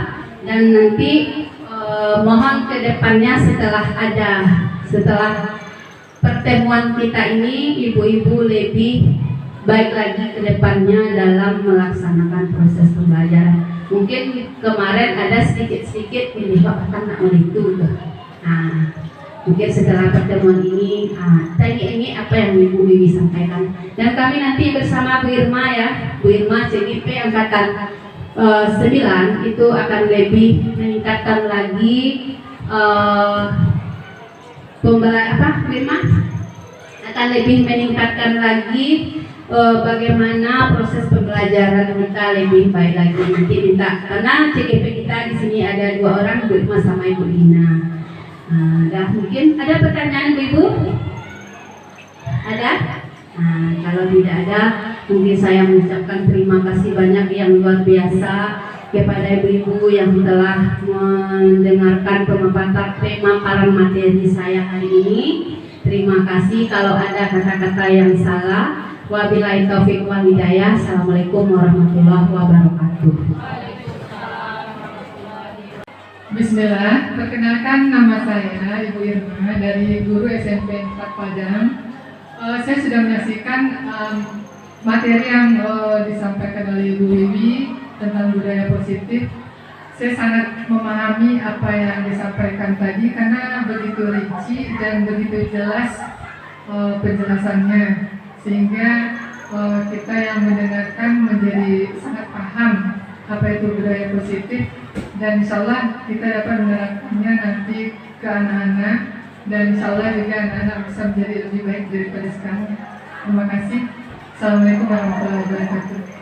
[SPEAKER 2] Dan nanti mohon ke depannya setelah pertemuan kita ini, ibu-ibu lebih baik lagi ke depannya dalam melaksanakan proses pembelajaran. Mungkin kemarin ada sedikit-sedikit ini Pak nak itu. Nah, mungkin setelah pertemuan ini, tadi ini apa yang Ibu Wiwi sampaikan. Dan kami nanti bersama Bu Irma ya, Bu Irma CGP angkatan 9 itu akan lebih meningkatkan lagi Bu Irma akan lebih meningkatkan lagi bagaimana proses pembelajaran kita lebih baik lagi. Nanti minta, karena CGP kita di sini ada 2 orang, Bu Irma sama Ibu Lina. Dah mungkin ada pertanyaan Bu Ibu? Ada? Nah, kalau tidak ada, mungkin saya mengucapkan terima kasih banyak yang luar biasa kepada ibu-ibu yang telah mendengarkan pemaparan tema paran materi saya hari ini. Terima kasih. Kalau ada kata-kata yang salah, wabillahi taufiq wal hidayah. Assalamualaikum warahmatullahi wabarakatuh.
[SPEAKER 5] Bismillah, perkenalkan nama saya Ibu Irma dari guru SMP 4 Padang. Saya sudah menyaksikan materi yang disampaikan oleh Ibu Wiwi tentang budaya positif. Saya sangat memahami apa yang disampaikan tadi karena begitu rinci dan begitu jelas penjelasannya, sehingga kita yang mendengarkan menjadi sangat paham apa itu budaya positif, dan insya Allah kita dapat menerapkannya nanti ke anak-anak, dan insya Allah juga anak-anak bisa menjadi lebih baik daripada sekarang. Terima kasih. Assalamualaikum warahmatullahi wabarakatuh.